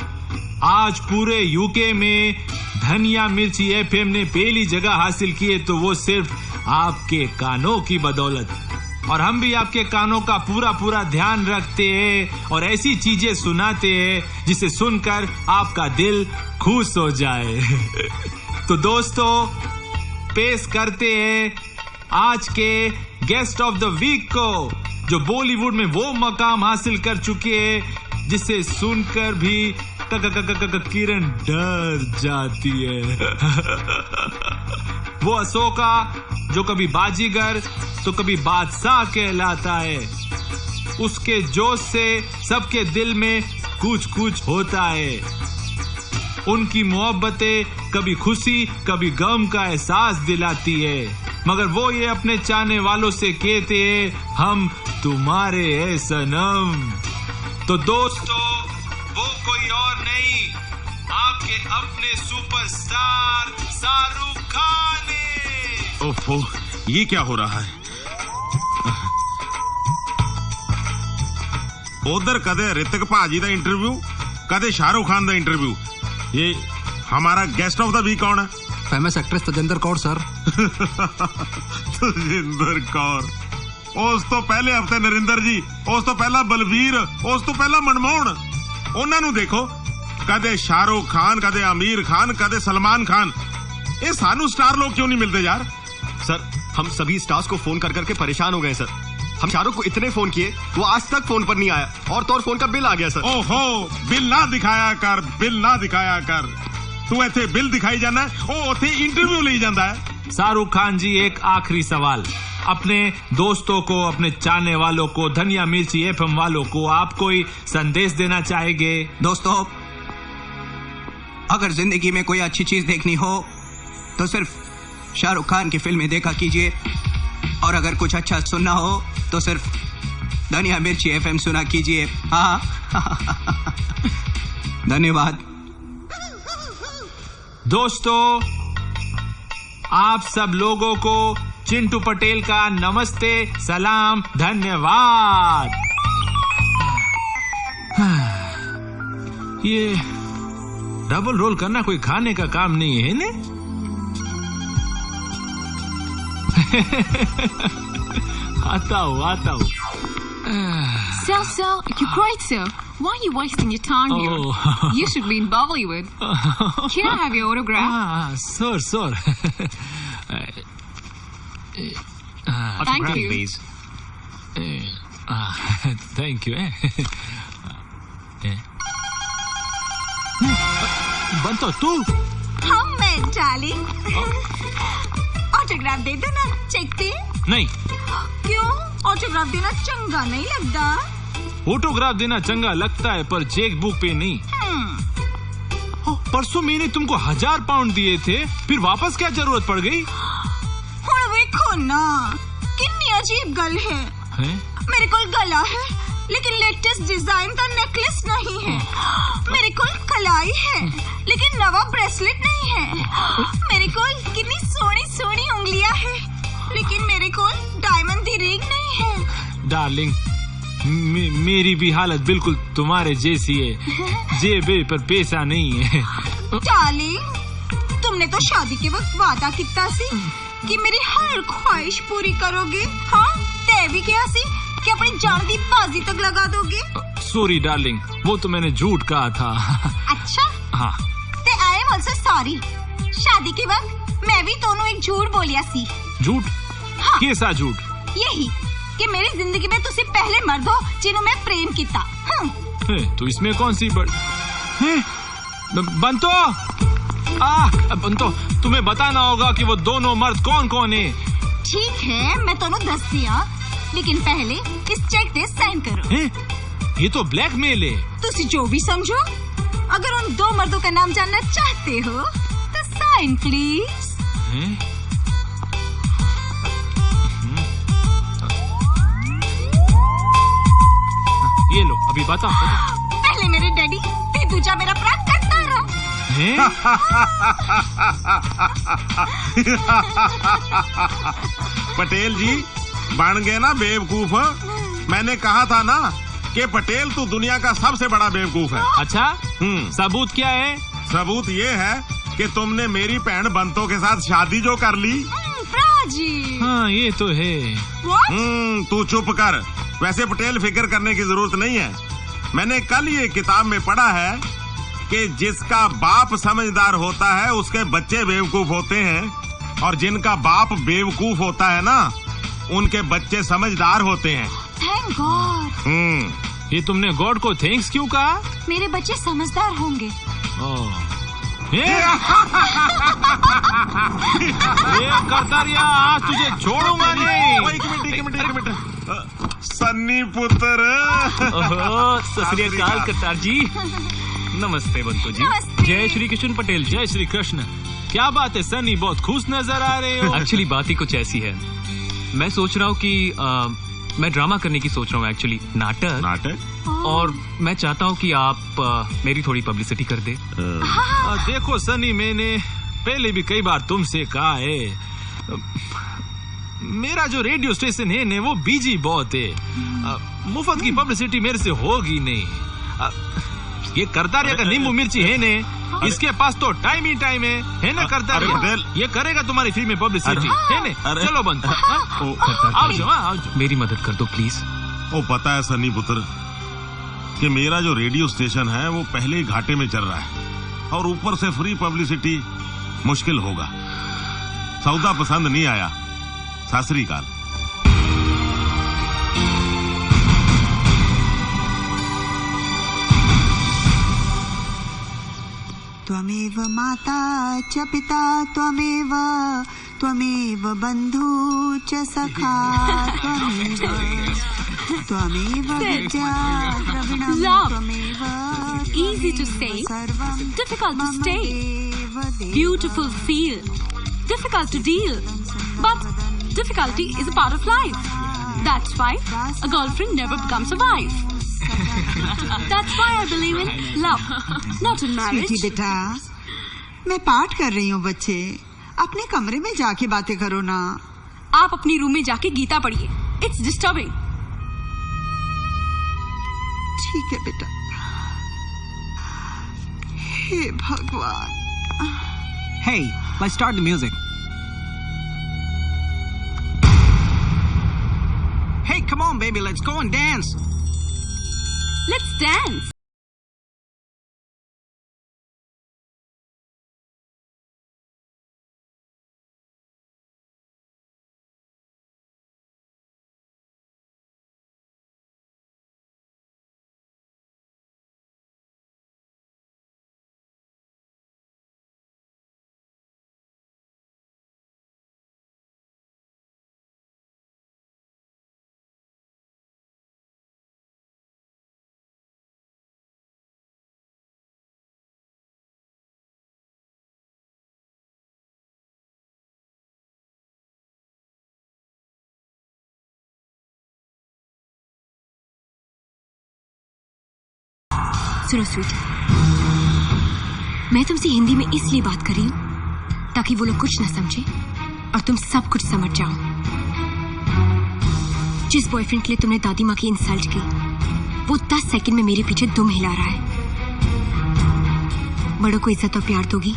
आज पूरे यूके में धनिया मिर्ची एफएम ने पहली जगह हासिल की है, तो वो सिर्फ आपके कानों की बदौलत। और हम भी आपके कानों का पूरा ध्यान रखते हैं और ऐसी चीजें सुनाते हैं जिसे सुनकर आपका दिल खुश हो जाए। तो दोस्तों, पेश करते हैं आज के गेस्ट ऑफ द वीक को, जो बॉलीवुड में वो मकाम हासिल कर चुके हैं जिसे सुनकर भी किरण डर जाती है। वो अशोका, जो कभी बाजीगर तो कभी बादशाह कहलाता है। उसके जोश से सबके दिल में कुछ होता है। उनकी मोहब्बतें कभी खुशी कभी गम का एहसास दिलाती है। मगर वो ये अपने चाहने वालों से कहते हैं हम तुम्हारे है सनम। तो दोस्तों वो कोई और नहीं, आपके अपने सुपरस्टार शाहरुख खान है।
ओफो, ये क्या हो रहा है? उधर कदे ऋतिक भाजी का इंटरव्यू, कदे शाहरुख खान का इंटरव्यू। ये हमारा गेस्ट ऑफ द वीक कौन है?
Famous actress Tajinder Kaur sir.
Tajinder Kaur, उस तो पहले हफ्ते नरिंदर जी, उस तो पहला बलवीर, उस तो पहला मनमोहन। उन्होंने देखो, कदे शाहरुख खान, कदे आमिर खान, कदे सलमान खान। ये सानू स्टार लोग क्यों नहीं मिलते यार?
सर हम सभी स्टार्स को फोन कर करके परेशान हो गए सर। हम शाहरुख को इतने फोन किए, वो आज तक फोन पर नहीं आया, और तो और फोन का बिल आ गया सर।
ओहो, बिल ना दिखाया कर, बिल ना दिखाया कर। तू इथे बिल दिखाई जाना है, ओ उथे इंटरव्यू ले जाता है।
शाहरुख खान जी, एक आखिरी सवाल, अपने दोस्तों को, अपने चाहने वालों को, धनिया मिर्ची एफएम वालों को आप कोई संदेश देना चाहेंगे?
दोस्तों, अगर जिंदगी में कोई अच्छी चीज देखनी हो तो सिर्फ शाहरुख खान की फिल्में देखा कीजिए, और अगर कुछ अच्छा सुनना हो तो सिर्फ धनिया मिर्ची एफएम सुना कीजिए। हाँ। धन्यवाद।
दोस्तों, आप सब लोगों को चिंटू पटेल का नमस्ते, सलाम, धन्यवाद। ये डबल रोल करना कोई खाने का काम नहीं है ने? आता हूँ।
So, you're great, sir. Why are you wasting your time here? You should be in Bollywood. Can I have your autograph?
Sir.
Thank you.
Please.
Thank you. Banto तू?
हम मैं डार्लिंग। ऑटोग्राफ दे दो ना, चेक दे।
नहीं।
क्यों? ऑटोग्राफ देना चंगा नहीं लगता?
ऑटोग्राफ देना चंगा लगता है, पर चेक बुक पे नहीं। परसों मैंने तुमको 1000 पाउंड दिए थे, फिर वापस क्या जरूरत पड़ गई?
हुण देखो ना, कितनी अजीब गल है। मेरे को गला है, लेकिन लेटेस्ट डिजाइन का नेकलेस नहीं है। मेरे को कलाई है, लेकिन नवा ब्रेसलेट नहीं है। मेरे को कितनी सोनी उंगलियां है, लेकिन मेरे को डायमंड दी रिंग नहीं है।
डार्लिंग, मेरी भी हालत बिल्कुल तुम्हारे जैसी है, जेब पर पैसा नहीं है।
डार्लिंग, तुमने तो शादी के वक्त वादा किया सी कि मेरी हर ख्वाहिश पूरी करोगे। हाँ, ते भी क्या सी कि अपनी जान की बाजी तक लगा दोगे।
सॉरी डार्लिंग, वो तो मैंने झूठ कहा था।
अच्छा?
हाँ।
ते आई एम ऑल्सो सॉरी। शादी के वक्त मैं भी दोनों एक झूठ बोलिया सी।
झूठ?
हाँ।
कैसा झूठ?
यही कि मेरी जिंदगी में तुसी पहले मर्द हो जिन्हों मैं प्रेम किया।
तो इसमें कौन सी बंतो, बंतो, तुम्हें बताना होगा कि वो दोनों मर्द कौन कौन है।
ठीक है, मैं दोनों दस दिया, लेकिन पहले इस चेक पे साइन करो।
ये तो ब्लैकमेल है।
तुसी जो भी समझो। अगर उन दो मर्दों का नाम जानना चाहते हो तो साइन प्लीज।
ये लो, अभी बता।
पहले मेरे डैडी, फिर दूजा मेरा प्राण करता रहा।
पटेल जी बन गए ना बेवकूफ। मैंने कहा था ना कि पटेल तू दुनिया का सबसे बड़ा बेवकूफ है।
अच्छा? सबूत क्या है?
सबूत ये है कि तुमने मेरी बहन बंतो के साथ शादी जो कर ली।
हाँ, ये तो है।
तू चुप कर। वैसे पटेल फिक्र करने की जरूरत नहीं है। मैंने कल ये किताब में पढ़ा है कि जिसका बाप समझदार होता है उसके बच्चे बेवकूफ होते हैं, और जिनका बाप बेवकूफ होता है ना उनके बच्चे समझदार होते हैं।
Thank God.
ये तुमने गॉड को थैंक्स क्यों कहा?
मेरे बच्चे समझदार होंगे।
करतारिया, आज तुझे छोड़ूंगा नहीं।
एक मिनट। सन्नी पुत्र।
सत श्री अकाल करतार जी। नमस्ते बंतो जी।
जय श्री कृष्ण पटेल। जय श्री कृष्ण। क्या बात है सनी, बहुत खुश नजर आ रहे हो।
एक्चुअली बात ही कुछ ऐसी है, मैं सोच रहा हूँ कि मैं ड्रामा करने की सोच रहा हूँ, एक्चुअली नाटक। और मैं चाहता हूँ कि आप मेरी थोड़ी पब्लिसिटी कर दे।
देखो सनी, मैंने पहले भी कई बार तुमसे कहा है, मेरा जो रेडियो स्टेशन है ना वो बिजी बहुत है, मुफ्त की पब्लिसिटी मेरे से होगी नहीं। ये करता रहेगा नींबू मिर्ची है ने, इसके पास तो टाइम ही टाइम है ना करता रहेगा, ये करेगा तुम्हारी फिल्म में पब्लिसिटी है ने। चलो बंद, आओ जाओ,
मेरी मदद कर दो प्लीज।
वो पता है सनी पुत्र कि मेरा जो रेडियो स्टेशन है वो पहले ही घाटे में चल रहा है, और ऊपर से फ्री पब्लिसिटी मुश्किल होगा। सौदा पसंद नहीं आया, सत श्री अकाल।
त्वमेव माता च पिता त्वमेव, त्वमेव बंधु च सखा त्वमेव विद्या द्रविणं त्वमेव।
Easy to say, difficult to stay, beautiful feel, difficult to deal, but difficulty is a part of life. That's why a girlfriend never becomes a wife. That's why I believe in love, not in marriage.
Sweety बेटा, मैं पाठ कर रही हूँ, बच्चे अपने कमरे में जाके बातें करो ना।
आप अपनी रूम में जाके गीता पढ़िए, It's disturbing.
ठीक है बेटा। हे भगवान।
Hey, let's start the music. Hey, come on, baby, let's go and dance.
Let's dance.
सुनो स्वीटी, मैं तुमसे हिंदी में इसलिए बात कर रही हूँ ताकि वो लोग कुछ न समझे और तुम सब कुछ समझ जाओ। जिस बॉयफ्रेंड के लिए तुमने दादी माँ की इंसल्ट की, वो 10 सेकंड में मेरे पीछे दुम हिला रहा है। बड़ों को इज्जत और प्यार दोगी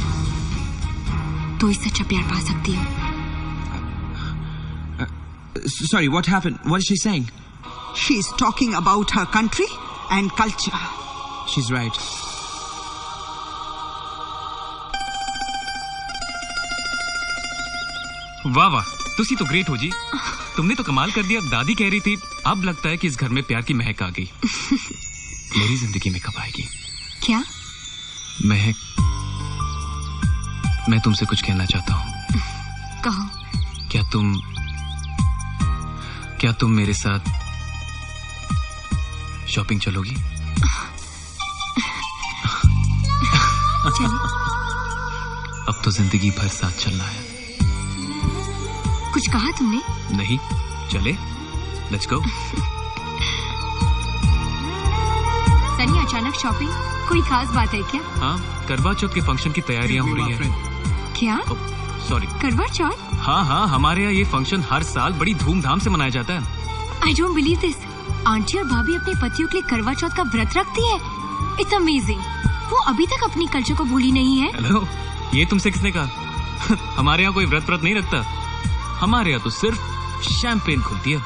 तो ही सच्चा प्यार पा सकती हो।
Sorry, what happened? What is she saying?
She's talking about her country and culture.
She's right.
वाह वाह, तुसी तो ग्रेट हो जी, तुमने तो कमाल कर दिया। दादी कह रही थी अब लगता है कि इस घर में प्यार की महक आ गई। मेरी जिंदगी में कब आएगी?
क्या
महक? मैं तुमसे कुछ कहना चाहता हूँ।
कहो।
क्या तुम मेरे साथ शॉपिंग चलोगी? अब तो जिंदगी भर साथ चलना है।
कुछ कहा तुमने?
नहीं, चले, लेट्स गो।
सनी, अचानक शॉपिंग, कोई खास बात है क्या?
हाँ, करवा चौथ के फंक्शन की तैयारियां हो रही हैं।
क्या?
सॉरी,
करवा चौथ?
हाँ, हमारे यहाँ ये फंक्शन हर साल बड़ी धूमधाम से मनाया जाता है।
I don't believe this. Aunty और भाभी अपने पतियों के लिए करवा चौथ का व्रत रखती है। It's amazing. वो अभी तक अपनी कल्चर को भूली नहीं है।
हेलो, ये तुमसे किसने कहा? हमारे यहाँ कोई व्रत नहीं रखता। हमारे यहाँ तो सिर्फ शैंपेन खुलती है।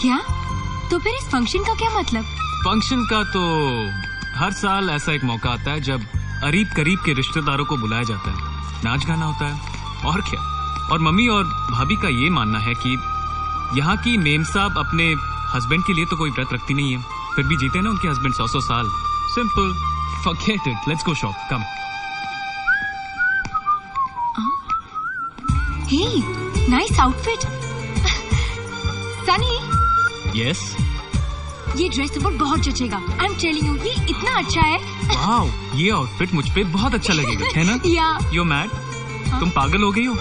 क्या? तो फिर इस फंक्शन का क्या मतलब?
फंक्शन का तो हर साल ऐसा एक मौका आता है जब करीब करीब के रिश्तेदारों को बुलाया जाता है, नाच गाना होता है और क्या। और मम्मी और भाभी का ये मानना है कि यहाँ की मेम साहब अपने हस्बैंड के लिए तो कोई व्रत रखती नहीं है, फिर भी जीते ना उनके हस्बैंड 100 साल। Simple, forget it, let's go shop, come.
Hey, nice outfit. Sunny.
Yes.
ये ड्रेस तुम पर बहुत जचेगा। आई एम टेलिंग यू, ये इतना अच्छा है।
वाओ, ये आउटफिट मुझ पे बहुत अच्छा लगेगा, है ना?
या
यू मैड? तुम पागल हो गई हो?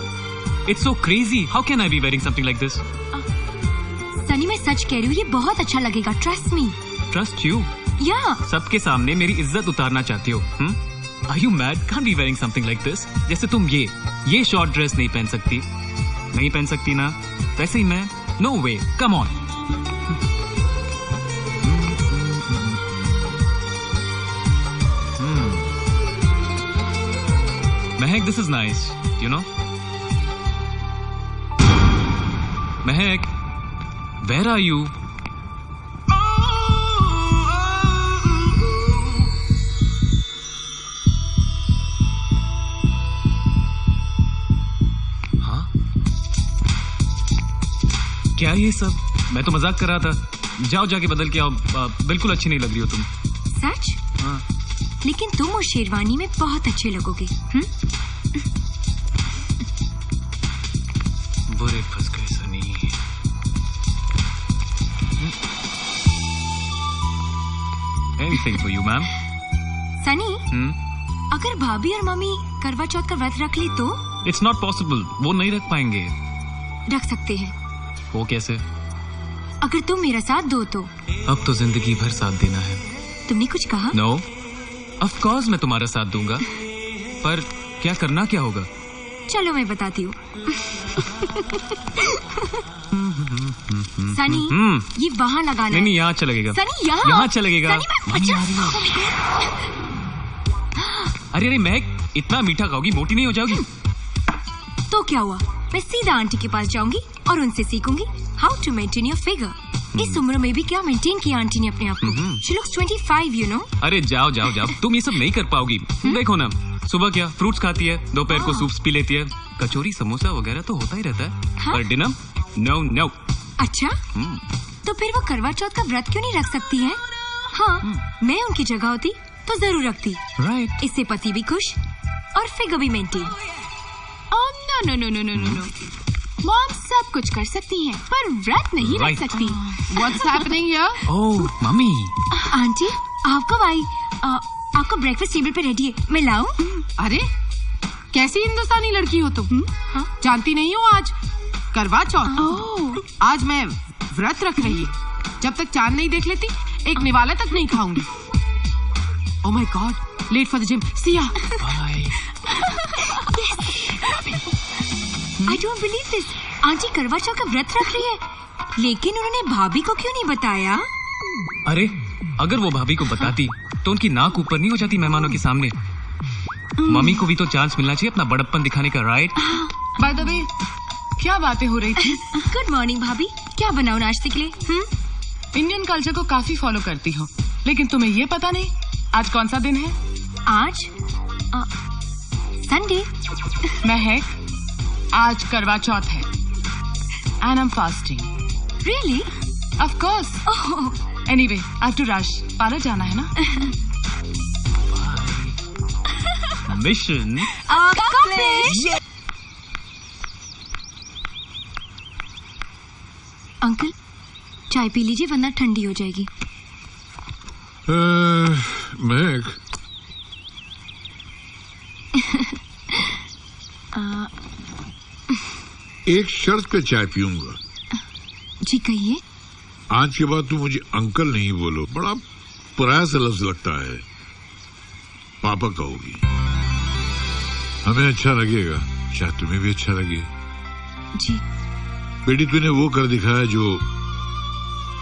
It's so crazy, how can I B wearing something like this?
Sunny मैं सच कह रही हूँ, ये बहुत अच्छा लगेगा, ट्रस्ट मी।
Trust you?
या
सबके सामने मेरी इज्जत उतारना चाहती हो? Are you mad? Can't be wearing something like this. जैसे तुम ये शॉर्ट ड्रेस नहीं पहन सकती, नहीं पहन सकती ना, वैसे ही मैं, no way, come on. Mahak, this is nice, you know. Mahak, where are you? क्या ये सब? मैं तो मजाक कर रहा था। जाओ जाके बदल के आओ, बिल्कुल अच्छी नहीं लग रही हो तुम।
सच?
हाँ।
लेकिन तुम उस शेरवानी में बहुत अच्छे लगोगे।
बुरे फंस गए Sunny. Anything for you, ma'am?
Sunny, अगर भाभी और मम्मी करवा चौथ का व्रत रख ली तो?
It's not possible, वो नहीं रख पाएंगे।
रख सकते हैं।
वो कैसे?
अगर तुम मेरा साथ दो तो।
अब तो जिंदगी भर साथ देना है।
तुमने कुछ कहा?
नो, ऑफ कोर्स मैं तुम्हारा साथ दूंगा, पर क्या करना क्या होगा?
चलो मैं बताती हूँ। सनी, ये वहाँ लगाना है।
नहीं, यहाँ अच्छा लगेगा।
सनी, यहाँ
अच्छा लगेगा। अरे महक, इतना मीठा खाओगी मोटी नहीं हो जाओगी?
तो क्या हुआ, मैं सीधा आंटी के पास जाऊंगी और उनसे सीखूंगी how to maintain your figure. इस उम्र में भी क्या मेंटेन किया आंटी ने अपने आप को। She looks 25, you know.
अरे जाओ जाओ जाओ, तुम ये सब नहीं कर पाओगी। देखो ना, सुबह क्या फ्रूट्स खाती है, दोपहर को सूप्स पी लेती है, कचौरी समोसा वगैरह तो होता ही रहता है, पर डिनर नो नो।
अच्छा, तो फिर वो करवा चौथ का व्रत क्यों नहीं रख सकती है? हाँ, मैं उनकी जगह होती तो जरूर रखती।
राइट।
इससे पति भी खुश और फिगर भी maintain.
No no no no no no, mom सब कुछ कर सकती हैं, पर व्रत नहीं रख सकती। What's happening here?
Oh mummy.
Aunty, आप कब आई? आपका ब्रेकफास्ट टेबल पे रेडी है, मैं लाऊं?
अरे कैसी हिंदुस्तानी लड़की हो तुम? जानती नहीं हो आज करवा चौथ? आज मैं व्रत रख रही हूँ। जब तक चांद नहीं देख लेती एक निवाला तक नहीं खाऊंगी। Oh my god, late for the gym, see ya.
Bye.
I don't believe this. Aunty Karva Chauth का व्रत रख रही है, लेकिन उन्होंने भाभी को क्यों नहीं बताया?
अरे अगर वो भाभी को बताती तो उनकी नाक ऊपर नहीं हो जाती मेहमानों के सामने। मम्मी को भी तो चांस मिलना चाहिए अपना बड़प्पन दिखाने का, राइट?
बाय द वे, क्या बातें हो रही थी?
गुड मॉर्निंग भाभी, क्या बनाऊं नाश्ते के लिए?
इंडियन कल्चर को काफी फॉलो करती हो, लेकिन तुम्हें ये पता नहीं आज कौन सा दिन है?
आज संडे।
महक, आज करवा चौथ है and I'm fasting.
Really?
Of course.
Oh.
Anyway, I have to rush. Parlour जाना है ना?
Mission
accomplished. अंकल, चाय पी लीजिए वरना ठंडी हो जाएगी।
महक, एक शर्त पे चाय पीऊंगा।
जी कहिए।
आज के बाद तुम मुझे अंकल नहीं बोलो, बड़ा पराया सा लफ्ज लगता है। पापा कहोगी, हमें अच्छा लगेगा, शायद तुम्हें भी अच्छा लगे।
जी।
बेटी, तूने वो कर दिखाया जो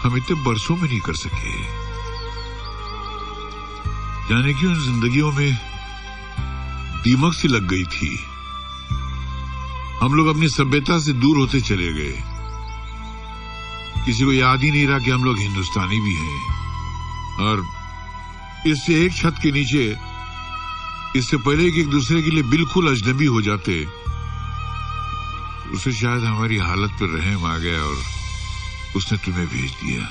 हम इतने बरसों में नहीं कर सके। जाने क्यों जिंदगियों में दीमक सी लग गई थी। हम लोग अपनी सभ्यता से दूर होते चले गए। किसी को याद ही नहीं रहा कि हम लोग हिंदुस्तानी भी हैं। और इससे एक छत के नीचे, इससे पहले कि एक दूसरे के लिए बिल्कुल अजनबी हो जाते, उसे शायद हमारी हालत पर रहम आ गया और उसने तुम्हें भेज दिया।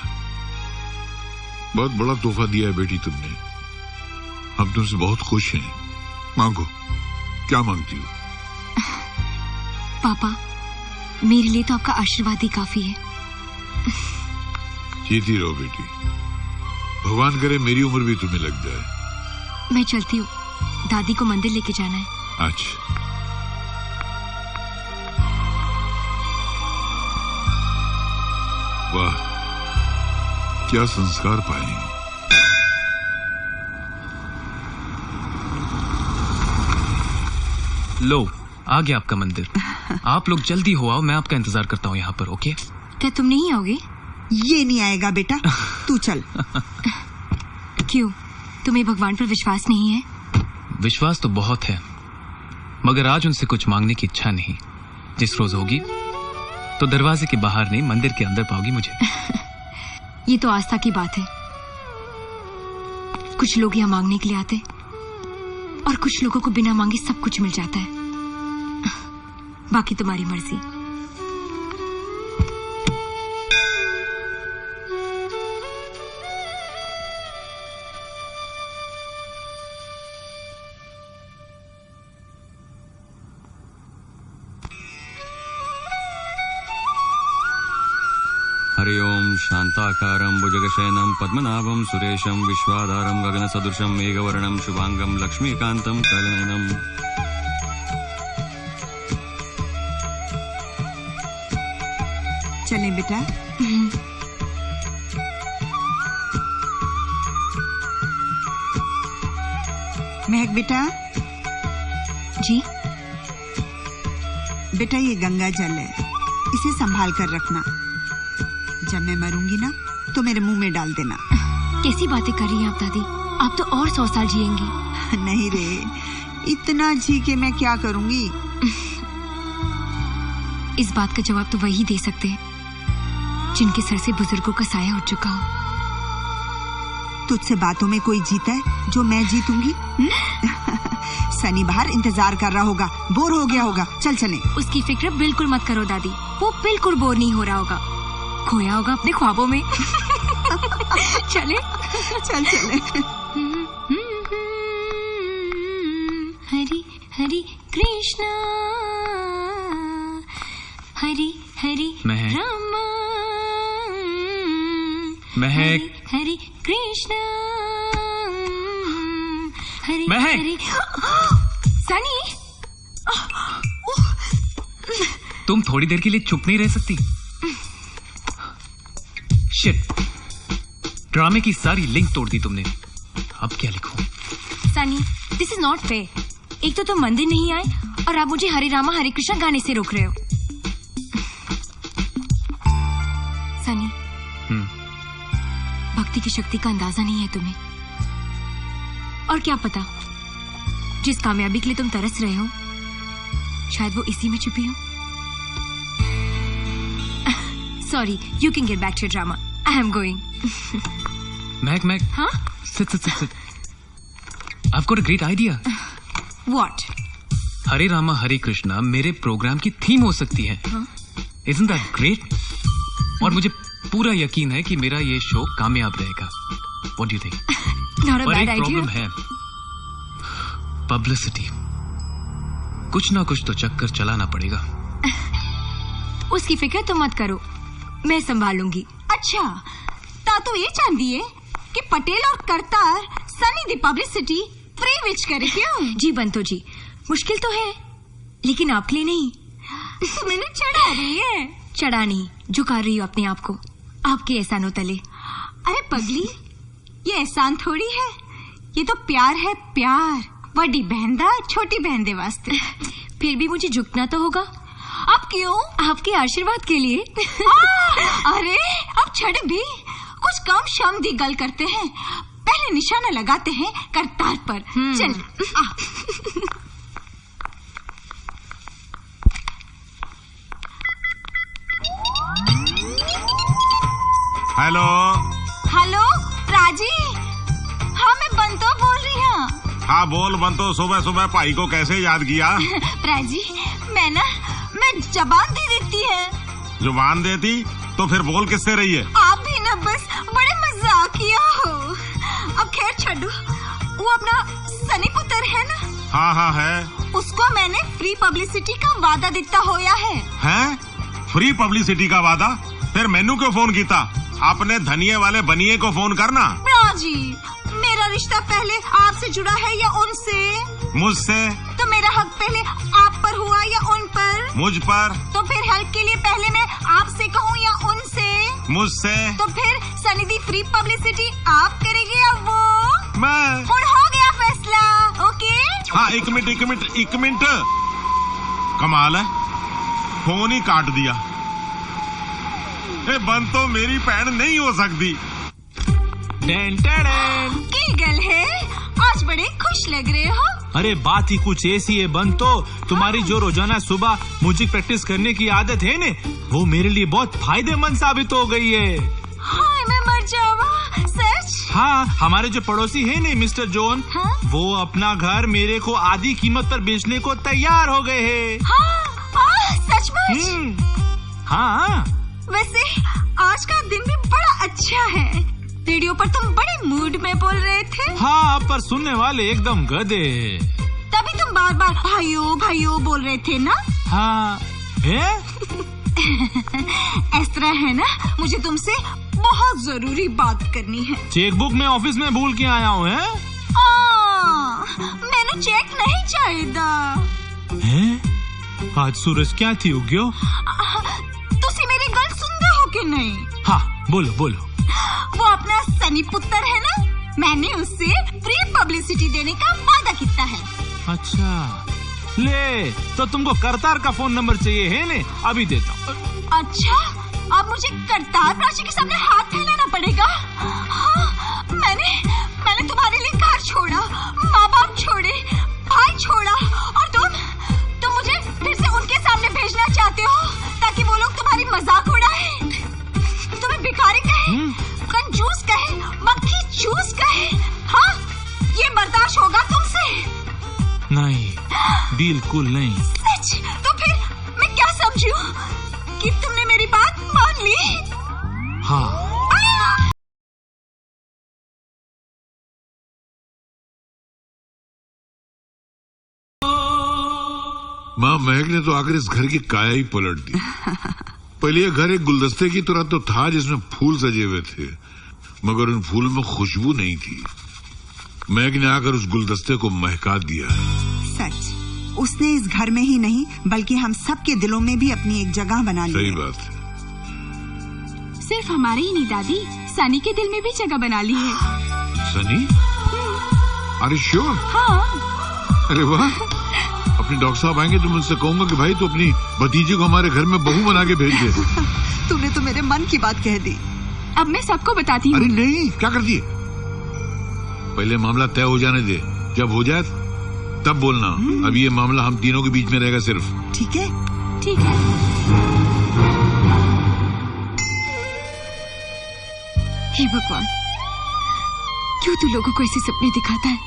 बहुत बड़ा तोहफा दिया है बेटी तुमने। हम तुमसे बहुत खुश हैं। मांगो, क्या मांगती हो?
पापा, मेरे लिए तो आपका आशीर्वाद ही काफी है।
जीती रहो बेटी। भगवान करे मेरी उम्र भी तुम्हें लग जाए।
मैं चलती हूँ, दादी को मंदिर लेके जाना है।
अच्छा, वाह, क्या संस्कार पाएंगे।
लो, आ गया आपका मंदिर। आप लोग जल्दी हो आओ, मैं आपका इंतजार करता हूँ यहाँ पर। ओके?
क्या तुम नहीं आओगे?
ये नहीं आएगा बेटा, तू चल।
क्यों, तुम्हें भगवान पर विश्वास नहीं है?
विश्वास तो बहुत है, मगर आज उनसे कुछ मांगने की इच्छा नहीं। जिस रोज होगी तो दरवाजे के बाहर नहीं, मंदिर के अंदर पाओगी मुझे।
ये तो आस्था की बात है। कुछ लोग यहाँ मांगने के लिए आते और कुछ लोगों को बिना मांगे सब कुछ मिल जाता है। बाकी तुम्हारी मर्जी।
हरि ओम शांताकारं भुजगशयनं पद्मनाभं सुरेशं विश्वाधारं गगनसदृशं मेघवर्णं शुभांगं लक्ष्मीकान्तं कलनयनं।
चलें बेटा। महक बेटा।
जी
बेटा, ये गंगा जल है, इसे संभाल कर रखना। जब मैं मरूंगी ना तो मेरे मुंह में डाल देना।
कैसी बातें कर रही हैं आप दादी? आप तो और 100 साल जिएंगी।
नहीं रे, इतना जी के मैं क्या करूंगी?
इस बात का जवाब तो वही दे सकते हैं जिनके सर से बुजुर्गों का साया उठ चुका हो।
तुझसे बातों में कोई जीता है जो मैं जीतूंगी? सनी बाहर इंतजार कर रहा होगा, बोर हो गया होगा। चल चले।
उसकी फिक्र बिल्कुल मत करो दादी, वो बिल्कुल बोर नहीं हो रहा होगा, खोया होगा अपने ख्वाबों में। चले
चल चले।
हरि हरि कृष्णा हरि हरि रामा
महक,
हरि कृष्णा हरि
महक।
हरि। सनी,
तुम थोड़ी देर के लिए चुप नहीं रह सकती? शिट, ड्रामे की सारी लिंक तोड़ दी तुमने। अब क्या लिखूं?
Sunny, this is not fair. एक तो तुम मंदिर नहीं आए और आप मुझे हरे रामा हरे कृष्णा गाने से रोक रहे हो। सनी, भक्ति की शक्ति का अंदाजा नहीं है तुम्हें। और क्या पता, जिस कामयाबी के लिए तुम तरस रहे हो शायद वो इसी में छुपी हो। Sorry, you can get back to drama. I am going.
Mehak,
हाँ?
sit. I've got a great idea.
What?
हरे रामा हरे कृष्णा मेरे प्रोग्राम की थीम हो सकती है। Isn't that great? और मुझे पूरा यकीन है कि मेरा ये शो कामयाब रहेगा। What do you think?
Not a
पर
bad
एक
idea.
प्रॉब्लम है, पब्लिसिटी। कुछ ना कुछ तो चक्कर चलाना पड़ेगा।
उसकी फिक्र तुम मत करो, मैं संभालूंगी।
अच्छा, तातो ये चाहती है कि पटेल और करतार सनी दी पब्लिसिटी फ्री विच करे क्यों?
जी बंतो जी, मुश्किल तो है लेकिन आपके लिए नहीं।
मैंने चढ़ा रही है।
चढ़ा नहीं, झुका रही हो अपने आप को आपके एहसानों तले।
अरे पगली, ये एहसान थोड़ी है, ये तो प्यार है, प्यार। बड़ी बहन दा छोटी बहन दे वास्ते।
फिर भी मुझे झुकना तो होगा।
अब क्यों?
आपके आशीर्वाद के लिए।
अरे अब छड़ भी कुछ कम शम दी गल करते हैं, पहले निशाना लगाते हैं करतार पर। चल
हेलो
हेलो राजी, हाँ मैं बंतो बोल रही हूँ।
हाँ बोल बंतो, सुबह सुबह भाई को कैसे याद किया?
राजी, मैं जबान दे देती है।
जुबान देती तो फिर बोल किससे रही है?
आप भी ना बस बड़े मजाकिया हो। अब खैर छोड़ो, वो अपना सनी पुत्र है ना?
हाँ है।
उसको मैंने फ्री पब्लिसिटी का वादा दिता होया है।
हैं? फ्री पब्लिसिटी का वादा? फिर मैनू क्यों फोन किया? अपने धनिये वाले बनिए को फोन करना।
जी, मेरा रिश्ता पहले आपसे जुड़ा है या उनसे?
मुझसे।
तो मेरा हक पहले आप पर हुआ या उन पर?
मुझ पर।
तो फिर हेल्प के लिए पहले मैं आपसे कहूँ या उनसे?
मुझसे।
तो फिर सनी दी फ्री पब्लिसिटी आप करेंगे या वो?
मैं।
और हो गया फैसला, ओके?
हाँ, एक मिनट। कमाल है, फोन ही काट दिया। ये बंद तो मेरी बहन नहीं हो सकती।
की गल है, आज बड़े खुश लग रहे हो।
अरे बात ही कुछ ऐसी है बन तो, तुम्हारी जो रोजाना सुबह म्यूजिक प्रैक्टिस करने की आदत है ने, वो मेरे लिए बहुत फायदेमंद साबित हो गई है।
हाय मैं मर जावा, सच?
हाँ, हमारे जो पड़ोसी है ने मिस्टर जॉन, वो अपना घर मेरे को आधी कीमत पर बेचने को तैयार हो गए हैं।
हाँ, सचमुच?
हाँ।
वैसे आज का दिन भी बड़ा अच्छा है। रेडियो पर तुम बड़े मूड में बोल रहे थे।
हाँ, पर सुनने वाले एकदम गधे।
तभी तुम बार बार भाइयों भाइयों बोल रहे थे ना?
हाँ। है?
इस तरह है ना, मुझे तुमसे बहुत जरूरी बात करनी है।
चेकबुक में ऑफिस में भूल के आया हूँ।
मैंने चेक नहीं चाहिए।
आज सूरज क्या थी उग्यो?
तुसी मेरी गल सुनते हो कि नहीं?
हाँ, बोलो।
वो अपना सनी पुत्र है ना, मैंने उससे फ्री पब्लिसिटी देने का वादा किया है।
अच्छा, ले तो तुमको करतार का फोन नंबर चाहिए है ने? अभी देता हूँ।
अच्छा, अब मुझे करतार प्राची के सामने हाथ फैलाना पड़ेगा? हाँ, मैंने तुम्हारे लिए घर छोड़ा, माँ बाप छोड़े, भाई छोड़ा, और तुम मुझे फिर से उनके सामने भेजना चाहते हो ताकि वो लोग तुम्हारी मजाक उड़ाए, तुम्हें भिखारी कहे, कंजूस कहे, मक्खी चूस कहे। हाँ, ये बर्दाश्त होगा तुमसे?
नहीं, बिल्कुल नहीं।
सच? तो फिर मैं क्या समझूं कि तुमने मेरी बात मान ली?
हाँ।
माँ महक ने तो आकर इस घर की काया ही पलट दी। पहले ये घर एक गुलदस्ते की तरह तो था जिसमें फूल सजे हुए थे, मगर उन फूलों में खुशबू नहीं थी। महक ने आकर उस गुलदस्ते को महका दिया।
सच, उसने इस घर में ही नहीं बल्कि हम सबके दिलों में भी अपनी एक जगह बना ली।
सही बात है।
सिर्फ हमारे ही नहीं दादी, सनी के दिल में भी जगह बना ली है।
सनी? अरे श्योर?
हाँ।
अरे वाह, अपने डॉक्टर साहब आएंगे तो मैं उनसे कहूंगा कि भाई तो अपनी भतीजे को हमारे घर में बहू बना के भेज दे।
तूने तो मेरे मन की बात कह दी।
अब मैं सबको बताती हूँ।
अरे नहीं, क्या कर दिए? पहले मामला तय हो जाने दे, जब हो जाए तब बोलना। अभी ये मामला हम तीनों के बीच में रहेगा सिर्फ।
ठीक है?
ठीक है। हे भगवान, क्यों तू लोगों को ऐसे सपने दिखाता है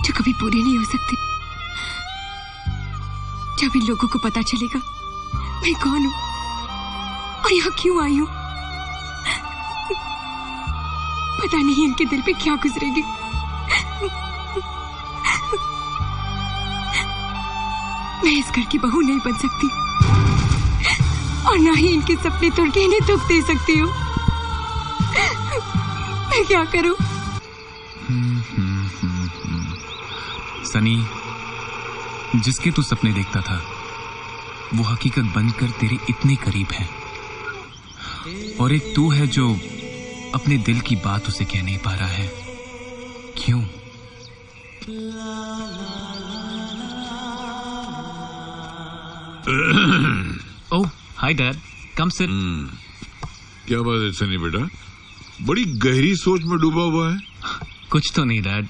जो कभी पूरे नहीं हो सकते? जब इन लोगों को पता चलेगा मैं कौन हूँ और यहाँ क्यों आई हूँ, पता नहीं इनके दिल पे क्या गुजरेगी। मैं इस घर की बहू नहीं बन सकती और ना ही इनके सपने तोड़ के इन्हें दुख दे सकती हूँ। मैं क्या करूँ?
सनी, जिसके तू सपने देखता था वो हकीकत बनकर तेरे इतने करीब है, और एक तू है जो अपने दिल की बात उसे कह नहीं पा रहा है। क्यों?
ओह, हाय डैड, कम सिट।
क्या बात है सनी बेटा, बड़ी गहरी सोच में डूबा हुआ है।
कुछ तो नहीं डैड,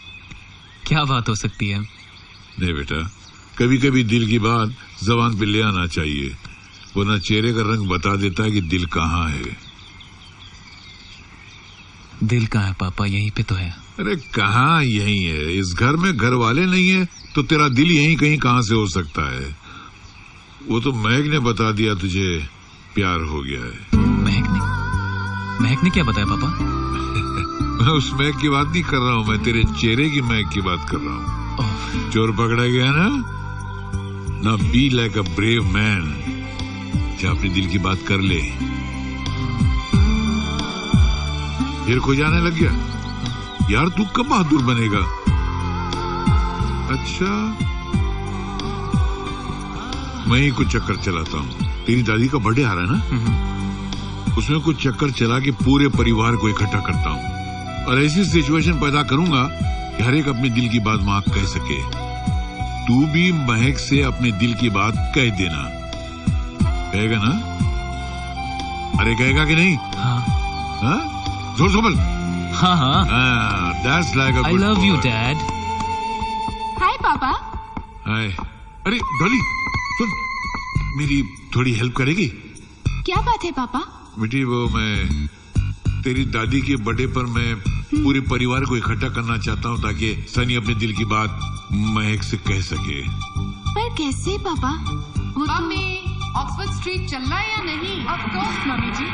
क्या बात हो सकती है?
नहीं बेटा, कभी कभी दिल की बात जबान पे ले आना चाहिए, वरना चेहरे का रंग बता देता है कि दिल कहाँ है।
दिल कहाँ है पापा? यहीं पे तो है।
अरे कहाँ यहीं है? इस घर में घर वाले नहीं है तो तेरा दिल यहीं कहीं कहाँ से हो सकता है? वो तो महक ने बता दिया तुझे प्यार हो गया है।
महक ने क्या बताया पापा?
मैं उस महक की बात नहीं कर रहा हूँ, मैं तेरे चेहरे की महक की बात कर रहा हूँ। चोर पकड़ा गया ना? ना be like a brave man, जो अपने दिल की बात कर ले। फिर खो जाने लग गया? यार तू कब बहादुर बनेगा? अच्छा, मैं ही कुछ चक्कर चलाता हूँ। तेरी दादी का बर्थडे आ रहा है ना, उसमें कुछ चक्कर चला के पूरे परिवार को इकट्ठा करता हूँ और ऐसी सिचुएशन पैदा करूंगा कि हर एक अपने दिल की बात वहां कह सके। तू भी महक से अपने दिल की बात कह देना। कहेगा ना? अरे कहेगा कि नहीं? हाँ? जोर से बोल।
हाँ।
That's like a
I
good
love you,
boy.
Dad.
हाय पापा।
हाय। अरे डॉली, सुन, मेरी थोड़ी हेल्प करेगी?
क्या बात है पापा?
बेटी, वो मैं तेरी दादी के बर्थडे पर मैं पूरे परिवार को इकट्ठा करना चाहता हूँ ताकि सनी अपने दिल की बात महक से कह सके।
पर कैसे पापा? वो
मम्मी, ऑक्सफोर्ड स्ट्रीट चलना है या नहीं? ऑफ कोर्स मम्मी जी।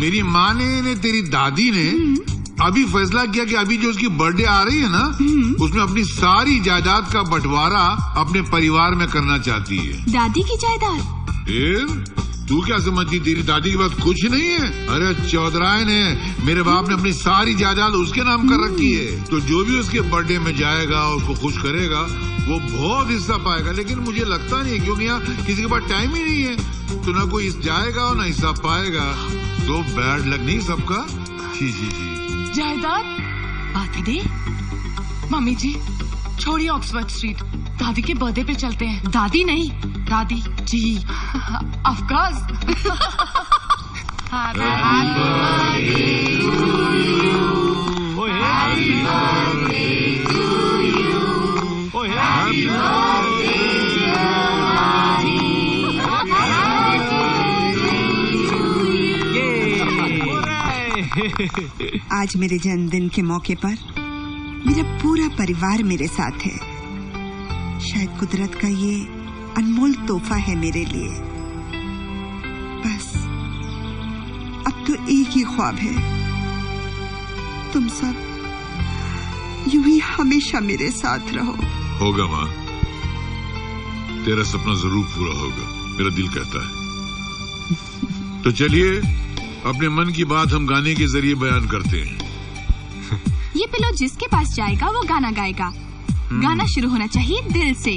मेरी माँ ने तेरी दादी ने अभी फैसला किया कि अभी जो उसकी बर्थडे आ रही है ना, उसमें अपनी सारी जायदाद का बंटवारा अपने परिवार में करना चाहती है।
दादी की जायदाद?
फिर तू क्या समझती, तेरी दादी के पास कुछ नहीं है? अरे चौधराय ने, मेरे बाप ने अपनी सारी जायदाद उसके नाम कर रखी है। तो जो भी उसके बर्थडे में जाएगा और उसको खुश करेगा वो बहुत हिस्सा पाएगा। लेकिन मुझे लगता नहीं है, क्योंकि यहाँ किसी के पास टाइम ही नहीं है, तो ना कोई जाएगा और ना हिस्सा पाएगा। तो बैड लग नहीं सबका। जी जी जी।
जायदाद आते दे। मम्मी जी छोड़िए ऑक्सफोर्ड स्ट्रीट, दादी के बर्थडे पे चलते हैं। दादी नहीं, दादी जी। Of course.
आज मेरे जन्मदिन के मौके पर मेरा पूरा परिवार मेरे साथ है। शायद कुदरत का ये अनमोल तोहफा है मेरे लिए। बस अब तो एक ही ख्वाब है, तुम सब यूं ही हमेशा मेरे साथ रहो।
होगा माँ, तेरा सपना जरूर पूरा होगा, मेरा दिल कहता है। तो चलिए अपने मन की बात हम गाने के जरिए बयान करते हैं।
ये पिलो जिसके पास जाएगा वो गाना गाएगा। गाना शुरू होना चाहिए दिल से।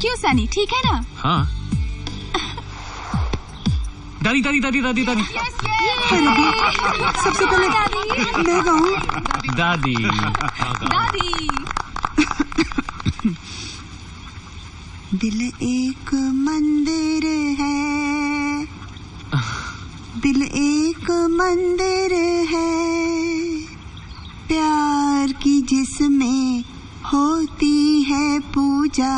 क्यों सनी, ठीक है ना?
हाँ। दादी दादी दादी दादी दादी।
सबसे पहले मैं गाऊं।
दादी
दादी।
दिल एक मंदिर है, दिल एक मंदिर है, प्यार की जिसमें होती है पूजा,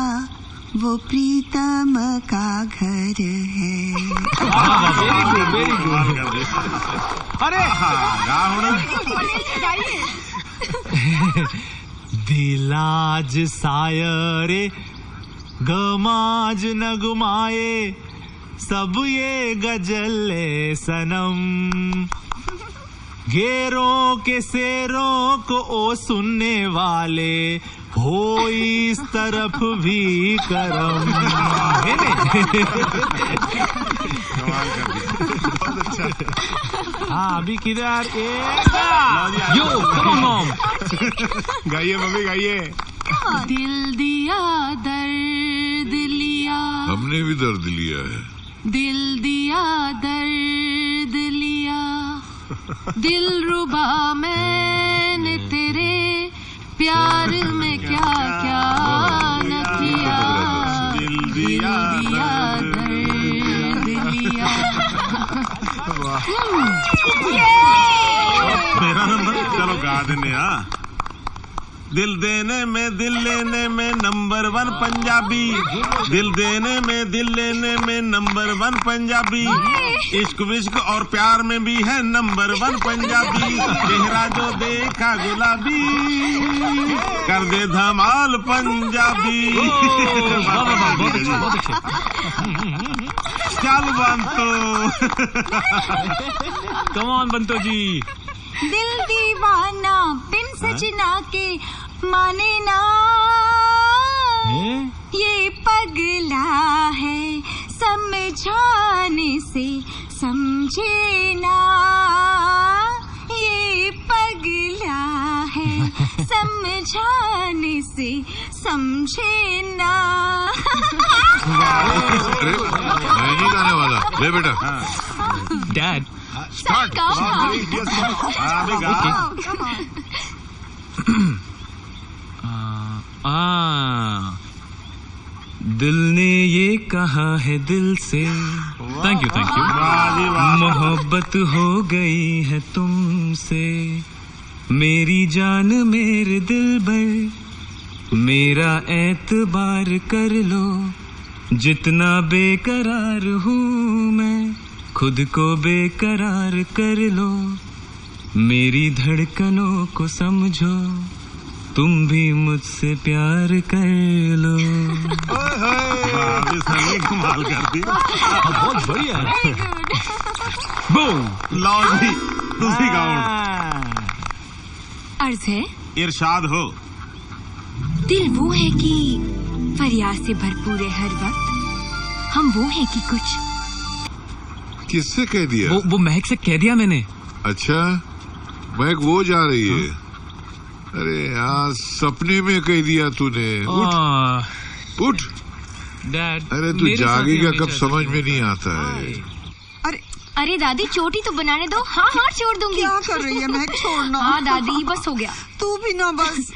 वो प्रीतम का घर है।
Very good.
अरे
दिलाज सायरे गमाज न गुमाए सब ये गजले सनम, गेरों के शेरों को ओ सुनने वाले हो इस तरफ भी करम। हाँ अभी किधर? यो कम ऑन मॉम।
गाइए मम्मी गाइए।
दिल दिया दर्द लिया,
हमने भी दर्द लिया है।
दिल दिया दर्द लिया, दिल रुबा मैंने तेरे प्यार में क्या क्या न किया, दिल दिया दर्द लिया।
मेरा नंबर, चलो गा देने। दिल देने में दिल लेने में नंबर 1 पंजाबी, दिल देने में दिल लेने में नंबर 1 पंजाबी, इश्क विश्क और प्यार में भी है नंबर 1 पंजाबी, चेहरा जो देखा गुलाबी कर दे धमाल पंजाबी। चल बंतो।
कम ऑन बंतो जी।
दिल दीवाना बिन सजना के माने ना, ये पगला है समझाने से समझे ना, ये पगला से समझे ना।
अरे मैं नहीं गाने वाला, ले बेटा।
Dad
start.
दिल ने ये कहा है दिल से, थैंक यू मोहब्बत हो गई है तुमसे, मेरी जान मेरे दिल भर, मेरा एतबार कर लो, जितना बेकरार हूँ मैं, खुद को बेकरार कर लो, मेरी धड़कनों को समझो, तुम भी मुझसे प्यार कर लो।
कमाल कर दी,
बहुत बढ़िया।
लाओ जी, दूसरी गाउन।
अर्ज है,
इरशाद हो।
दिल वो है कि फरियाद से भरपूर है हर वक्त, हम वो है कि कुछ।
किससे कह दिया?
वो महक से कह दिया मैंने।
अच्छा, महक वो जा रही है। अरे यार, सपने में कह दिया तूने। उठ
डैड।
अरे तू जागेगा कब समझ में नहीं आता है।
अरे दादी चोटी तो बनाने दो। हाँ हाँ छोड़ दूंगी।
क्या कर रही है महक, छोड़ना।
हाँ दादी बस हो गया।
तू भी ना बस।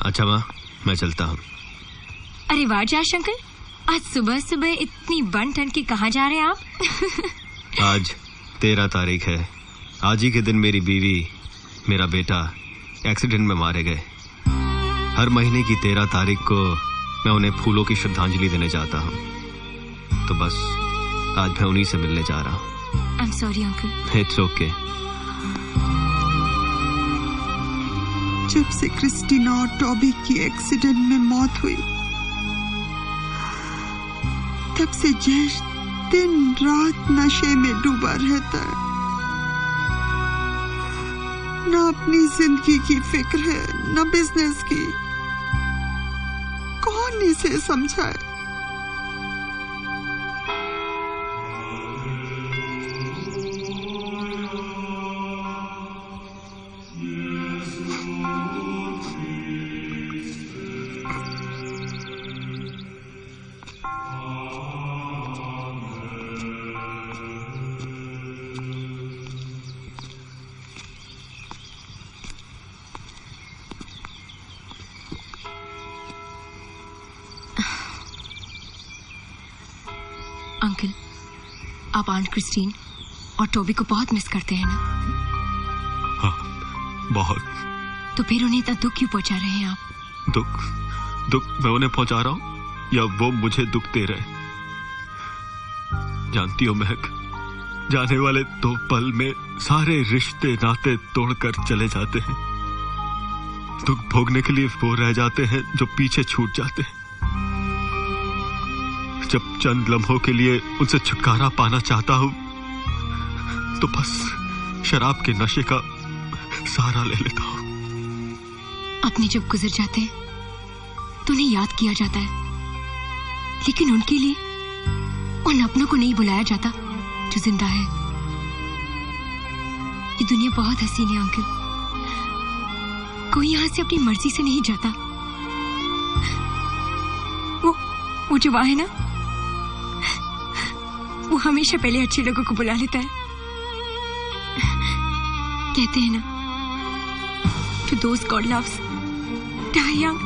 अच्छा माँ, मैं चलता हूँ।
अरे वाह जाश अंकल, आज सुबह सुबह इतनी बन ठन के कहाँ जा रहे हैं आप?
आज 13 तारीख है। आज ही के दिन मेरी बीवी, मेरा बेटा एक्सीडेंट में मारे गए। हर महीने की 13 तारीख को मैं उन्हें फूलों की श्रद्धांजलि देने जाता हूँ, तो बस आज मैं उन्हीं से मिलने जा रहा हूँ।
I'm sorry uncle.
It's okay।
जब से क्रिस्टीना और टॉबी की एक्सीडेंट में मौत हुई, तब से जैश दिन रात नशे में डूबा रहता है। न अपनी जिंदगी की फिक्र है, न बिजनेस की। कौन इसे समझाए?
अंकल, आप आंट क्रिस्टीन और टोबी को बहुत मिस करते हैं ना?
हाँ, बहुत।
तो फिर उन्हें इतना दुख क्यों पहुंचा रहे हैं आप?
दुख मैं उन्हें पहुंचा रहा हूँ या वो मुझे दुख दे रहे हैं? जानती हो महक, जाने वाले 2 पल में सारे रिश्ते नाते तोड़कर चले जाते हैं। दुख भोगने के लिए वो रह जाते हैं जो पीछे छूट जाते हैं। जब चंद लम्हों के लिए उनसे छुटकारा पाना चाहता हूं, तो बस शराब के नशे का सहारा ले लेता हूं।
अपने जब गुजर जाते हैं तो उन्हें याद किया जाता है, लेकिन उनके लिए उन अपनों को नहीं बुलाया जाता जो जिंदा है। ये दुनिया बहुत हसीन है अंकल, कोई यहां से अपनी मर्जी से नहीं जाता। वो जो वहां है ना, वो हमेशा पहले अच्छे लोगों को बुला लेता है। कहते हैं ना, to those God loves die young।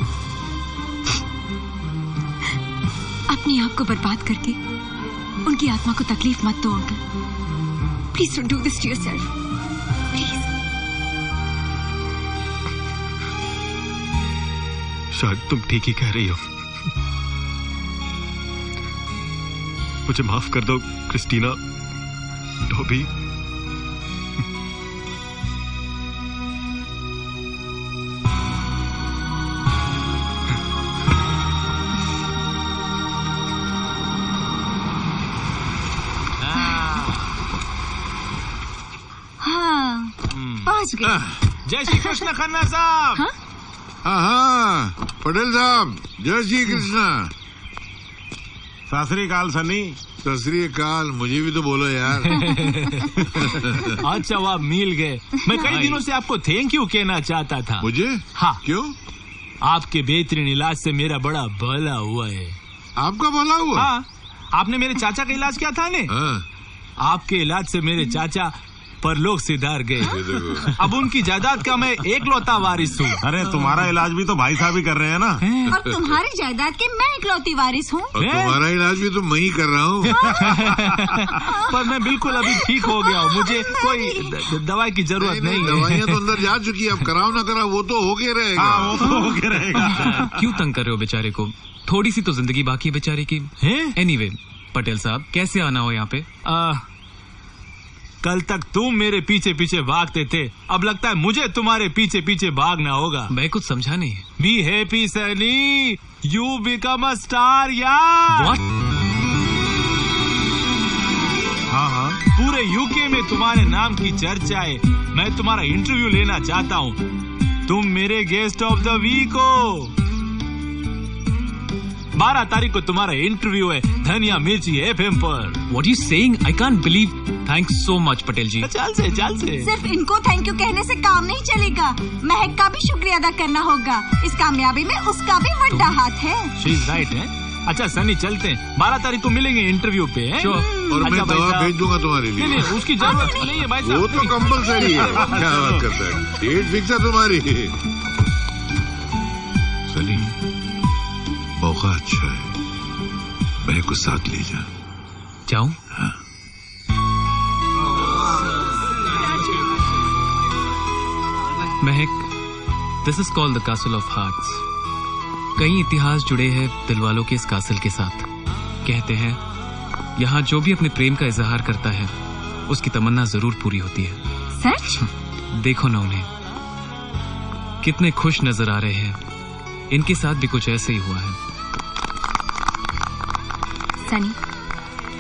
अपने आप को बर्बाद करके उनकी आत्मा को तकलीफ मत दो uncle. Please don't do this to yourself, please.
शायद तुम ठीक ही कह रही हो। मुझे माफ कर दो क्रिस्टीना, टॉबी।
हाँ, पहुंच गए।
जय श्री कृष्ण खन्ना साहब।
हाँ, पटेल साहब, जय श्री कृष्ण।
सत श्री अकाल सनी।
सत श्री अकाल, मुझे भी तो बोलो यार।
अच्छा, वो आप मिल गए। मैं कई दिनों से आपको थैंक यू कहना चाहता था।
मुझे?
हाँ।
क्यों?
आपके बेहतरीन इलाज से मेरा बड़ा भला हुआ है।
आपका भला हुआ?
हाँ, आपने मेरे चाचा का इलाज किया था ने?
हाँ।
आपके इलाज से मेरे चाचा परलोक सिधार गए। अब उनकी जायदाद का मैं एकलौता वारिस हूँ।
अरे तुम्हारा इलाज भी तो भाई साहब ही कर रहे हैं ना।
और तुम्हारी जायदाद के मैं इकलौती वारिस हूँ।
और तुम्हारा इलाज भी तो मैं ही कर रहा हूँ।
पर मैं बिल्कुल अभी ठीक हो गया हूँ, मुझे कोई दवाई की जरूरत नहीं।
दवाइयाँ तो अंदर जा चुकी है, अब कराओ ना कराओ वो तो होके रहेगा।
वो तो होके रहेगा।
क्यों तंग कर रहे हो बेचारे को? थोड़ी सी तो जिंदगी बाकी है बेचारे की। एनीवे, पटेल साहब कैसे आना हो यहाँ पे?
कल तक तुम मेरे पीछे पीछे भागते थे, अब लगता है मुझे तुम्हारे पीछे पीछे भागना होगा।
मैं कुछ समझा नहीं।
Be happy Sunny, you become a star यार।
What?
हाँ, पूरे यूके में तुम्हारे नाम की चर्चा है। मैं तुम्हारा इंटरव्यू लेना चाहता हूँ। तुम मेरे गेस्ट ऑफ द वीक हो। 12 तारीख को तुम्हारा इंटरव्यू है धनिया मिर्ची एफएम पर।
What are you saying? I can't believe. Thanks so much Patel जी।
चल से।
सिर्फ इनको थैंक यू कहने से काम नहीं चलेगा, महक का भी शुक्रिया अदा करना होगा। इस कामयाबी में उसका भी बड़ा हाथ है।
She is right है। अच्छा सनी, चलते हैं, 12 तारीख को मिलेंगे इंटरव्यू पे।
और मैं दवा भेज दूंगा तुम्हारे लिए।
नहीं, उसकी जरूरत नहीं है भाई साहब।
वो तो कंपलसरी है। क्या बात करता है? डेट फिक्स है तुम्हारी। सनी, मौका अच्छा है, मैं को साथ ले जा।
जाऊं?
हाँ।
महक, this is called the castle of hearts. कई इतिहास जुड़े हैं दिलवालों के इस कासल के साथ। कहते हैं यहाँ जो भी अपने प्रेम का इजहार करता है उसकी तमन्ना जरूर पूरी होती है।
सच?
देखो ना उन्हें, कितने खुश नजर आ रहे हैं। इनके साथ भी कुछ ऐसे ही हुआ है।
सनी,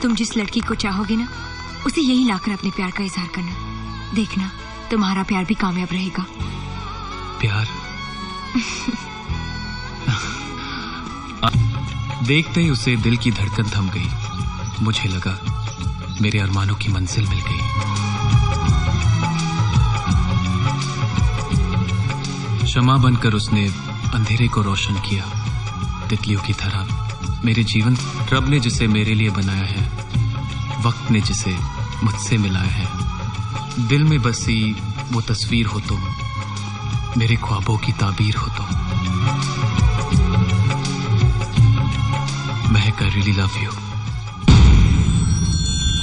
तुम जिस लड़की को चाहोगे ना, उसे यही लाकर अपने प्यार का इजहार करना। देखना, तुम्हारा प्यार भी कामयाब रहेगा।
प्यार? देखते ही उसे दिल की धड़कन थम गई। मुझे लगा मेरे अरमानों की मंजिल मिल गई। शमा बनकर उसने अंधेरे को रोशन किया। तितलियों की तरह मेरे जीवन रब ने जिसे मेरे लिए बनाया है, वक्त ने जिसे मुझसे मिलाया है। दिल में बसी वो तस्वीर हो तुम, मेरे ख्वाबों की ताबीर हो तुम। महक, आई रियली लव यू।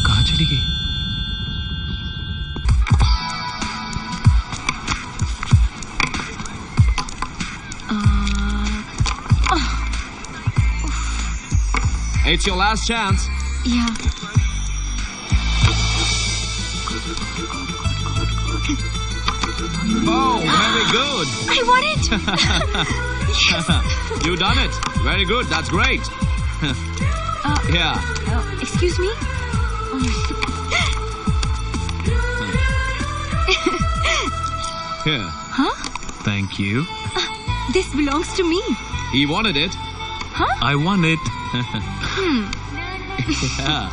कहाँ चली गई?
It's your last chance.
Yeah.
Oh, very good.
I want it.
Yes. You done it. Very good. That's great. Yeah.
Excuse me.
Here.
Huh?
Thank you.
This belongs to me.
He wanted it.
Huh?
I want it.
Yeah.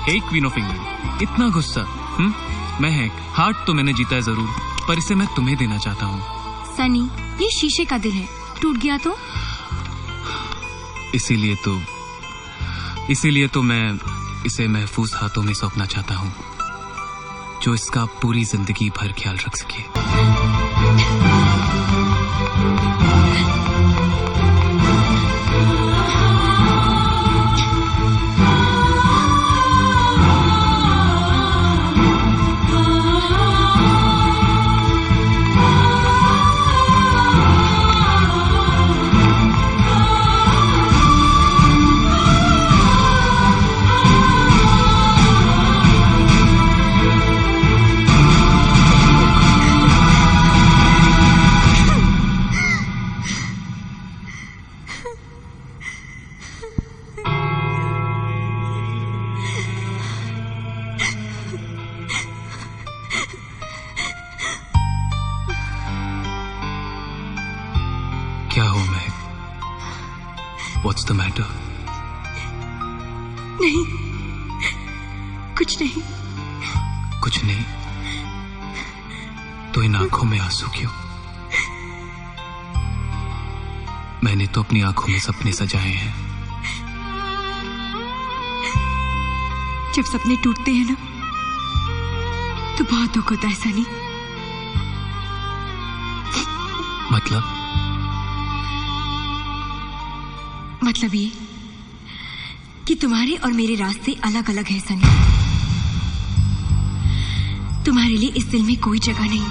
Hey, Queen of England, इतना गुस्सा? महक, heart तो मैंने जीता है जरूर, पर इसे मैं तुम्हें देना चाहता हूँ।
सनी, ये शीशे का दिल है, टूट गया तो?
इसीलिए तो मैं इसे महफूज हाथों में सौंपना चाहता हूँ, जो इसका पूरी जिंदगी भर ख्याल रख सके। What's the matter?
नहीं, कुछ नहीं।
कुछ नहीं तो इन आंखों में आंसू क्यों? मैंने तो अपनी आंखों में सपने सजाए हैं।
जब सपने टूटते हैं ना तो बहुत दुख होता है सनी। मतलब ये कि तुम्हारे और मेरे रास्ते अलग अलग हैं सनी। तुम्हारे लिए इस दिल में कोई जगह नहीं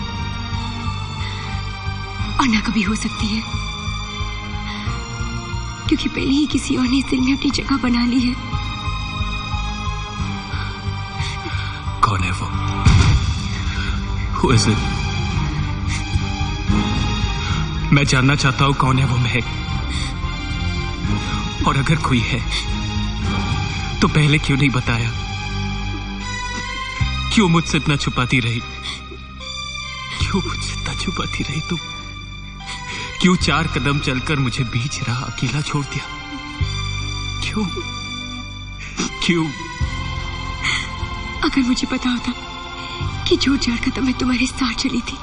और ना कभी हो सकती है, क्योंकि पहले ही किसी और ने इस दिल में अपनी जगह बना ली है।
कौन है वो? Who is it? मैं जानना चाहता हूं कौन है वो महक, और अगर कोई है तो पहले क्यों नहीं बताया? क्यों मुझसे इतना छुपाती रही? क्यों मुझसे इतना छुपाती रही तुम? क्यों 4 कदम चलकर मुझे बीच राह अकेला छोड़ दिया? क्यों? क्यों?
अगर मुझे पता होता कि जो 4 कदम मैं तुम्हारे साथ चली थी,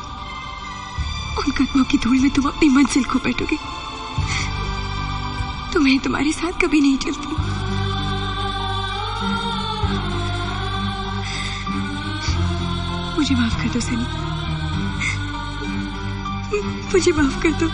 उन कदमों की धूल में तुम अपनी मंजिल को बैठोगे, तो मैं तुम्हारे साथ कभी नहीं चलती। मुझे माफ कर दो सनी, मुझे माफ कर दो।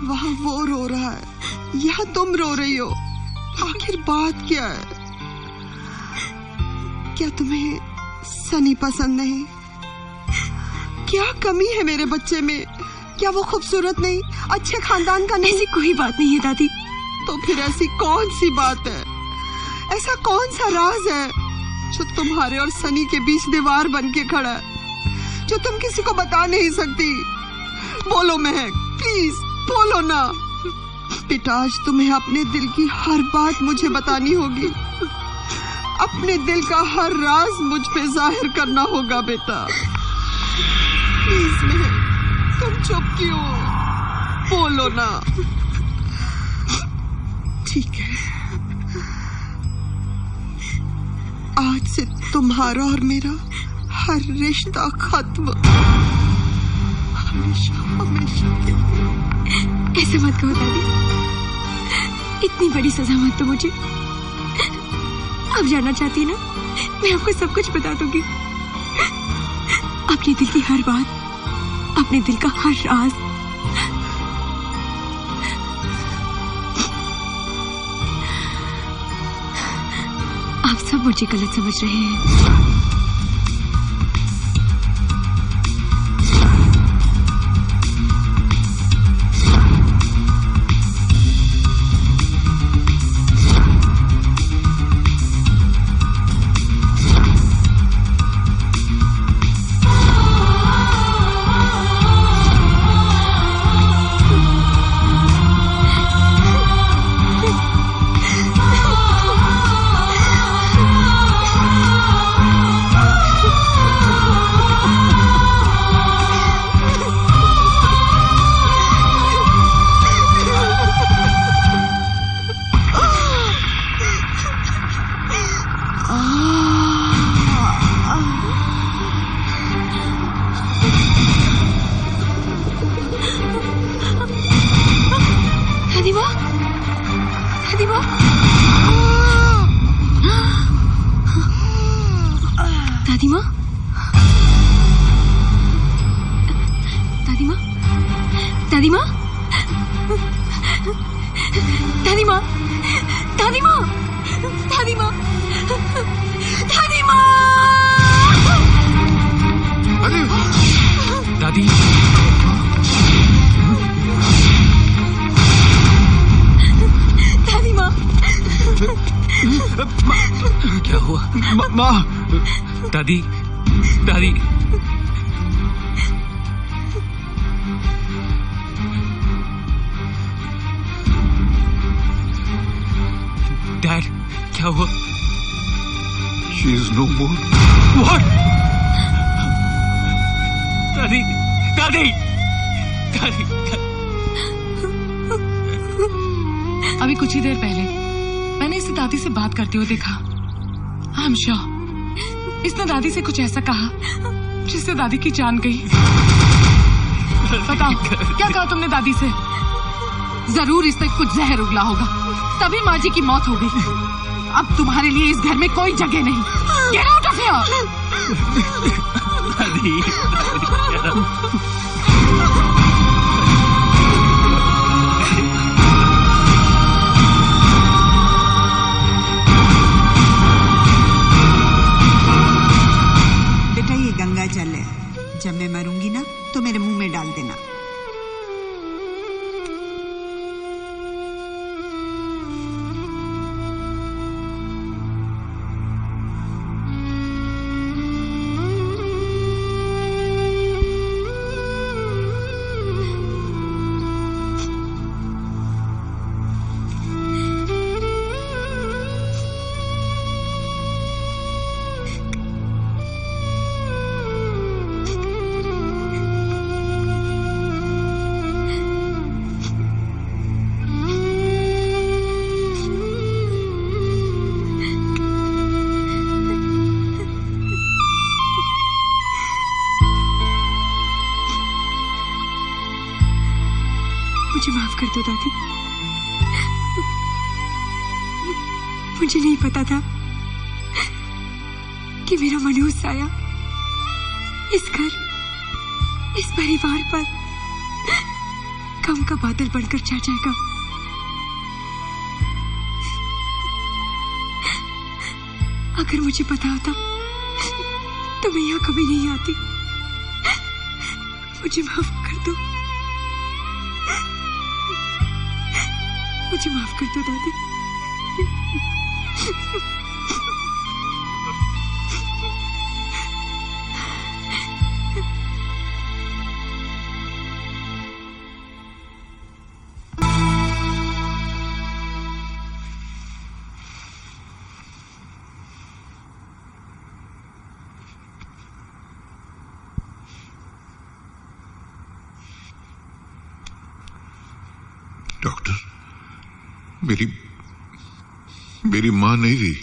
वहाँ वो रो रहा है, यहाँ तुम रो रही हो। आखिर बात क्या है? क्या तुम्हें सनी पसंद नहीं? क्या कमी है मेरे बच्चे में? क्या वो खूबसूरत नहीं, अच्छे खानदान का नहीं?
ऐसी कोई बात नहीं है दादी।
तो फिर ऐसी कौन सी बात है? ऐसा कौन सा राज है जो तुम्हारे और सनी के बीच दीवार बन के खड़ा है, जो तुम किसी को बता नहीं सकती? बोलो महक, प्लीज बोलो ना। बेटा, आज तुम्हें अपने दिल की हर बात मुझे बतानी होगी। अपने दिल का हर राज मुझ पे जाहिर करना होगा बेटा। प्लीज महक, तुम चुप क्यों? बोलो ना। ठीक है, आज से तुम्हारा और मेरा हर रिश्ता खत्म, हमेशा हमेशा के लिए।
ऐसे मत कहो दादी, इतनी बड़ी सजा मत दो मुझे। अब जानना चाहती ना, मैं आपको सब कुछ बता दूंगी। अपने दिल की हर बात, अपने दिल का हर राज। आप सब मुझे गलत समझ रहे हैं। दादी माँ, दादी माँ, दादी माँ, दादी माँ।
दादी,
दादी माँ,
क्या हुआ?
माँ,
दादी, दादी, डैड, क्या हुआ?
She is no more.
What? दादी, दादी, दादी।
अभी कुछ ही देर पहले मैंने इसे दादी से बात करते हुए देखा। आई एम श्योर इसने दादी से कुछ ऐसा कहा जिससे दादी की जान गई। बताओ क्या कहा तुमने दादी से? जरूर इसने कुछ जहर उगला होगा, तभी माँ जी की मौत हो गई। अब तुम्हारे लिए इस घर में कोई जगह नहीं। Get out of here!
दादी,
बेटा ये गंगा जल है, जब मैं मरूंगी ना तो मेरे मुंह में डाल देना।
मुझे माफ कर दो दादी। मुझे नहीं पता था कि मेरा मनोज साया इस घर, इस परिवार पर गम का बादल बनकर छा जाएगा। अगर मुझे पता होता तो मैं यहाँ कभी नहीं आती। मुझे माफ कर दो, मुझे माफ कर दो दादी।
डॉक्टर, मेरी माँ नहीं रही।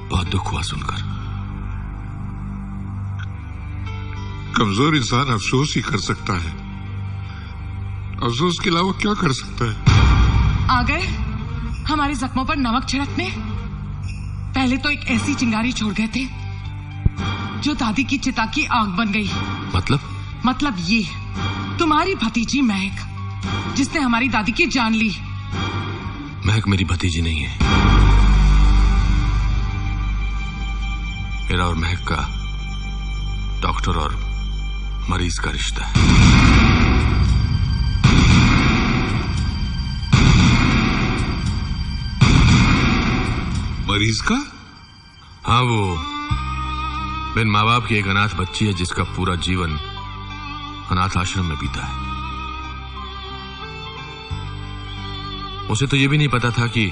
बहुत दुख हुआ सुनकर।
कमजोर इंसान अफसोस ही कर सकता है, अफसोस के अलावा क्या कर सकता है?
आ गए हमारे जख्मों पर नमक छिड़कने। पहले तो एक ऐसी चिंगारी छोड़ गए थे जो दादी की चिता की आग बन गई।
मतलब
ये तुम्हारी भतीजी महक, जिसने हमारी दादी की जान ली।
महक मेरी भतीजी नहीं है। मेरा और महक का डॉक्टर और मरीज का रिश्ता है।
मरीज का?
हाँ, वो बिन माँ बाप की एक अनाथ बच्ची है जिसका पूरा जीवन अनाथ आश्रम में बीता है। उसे तो ये भी नहीं पता था कि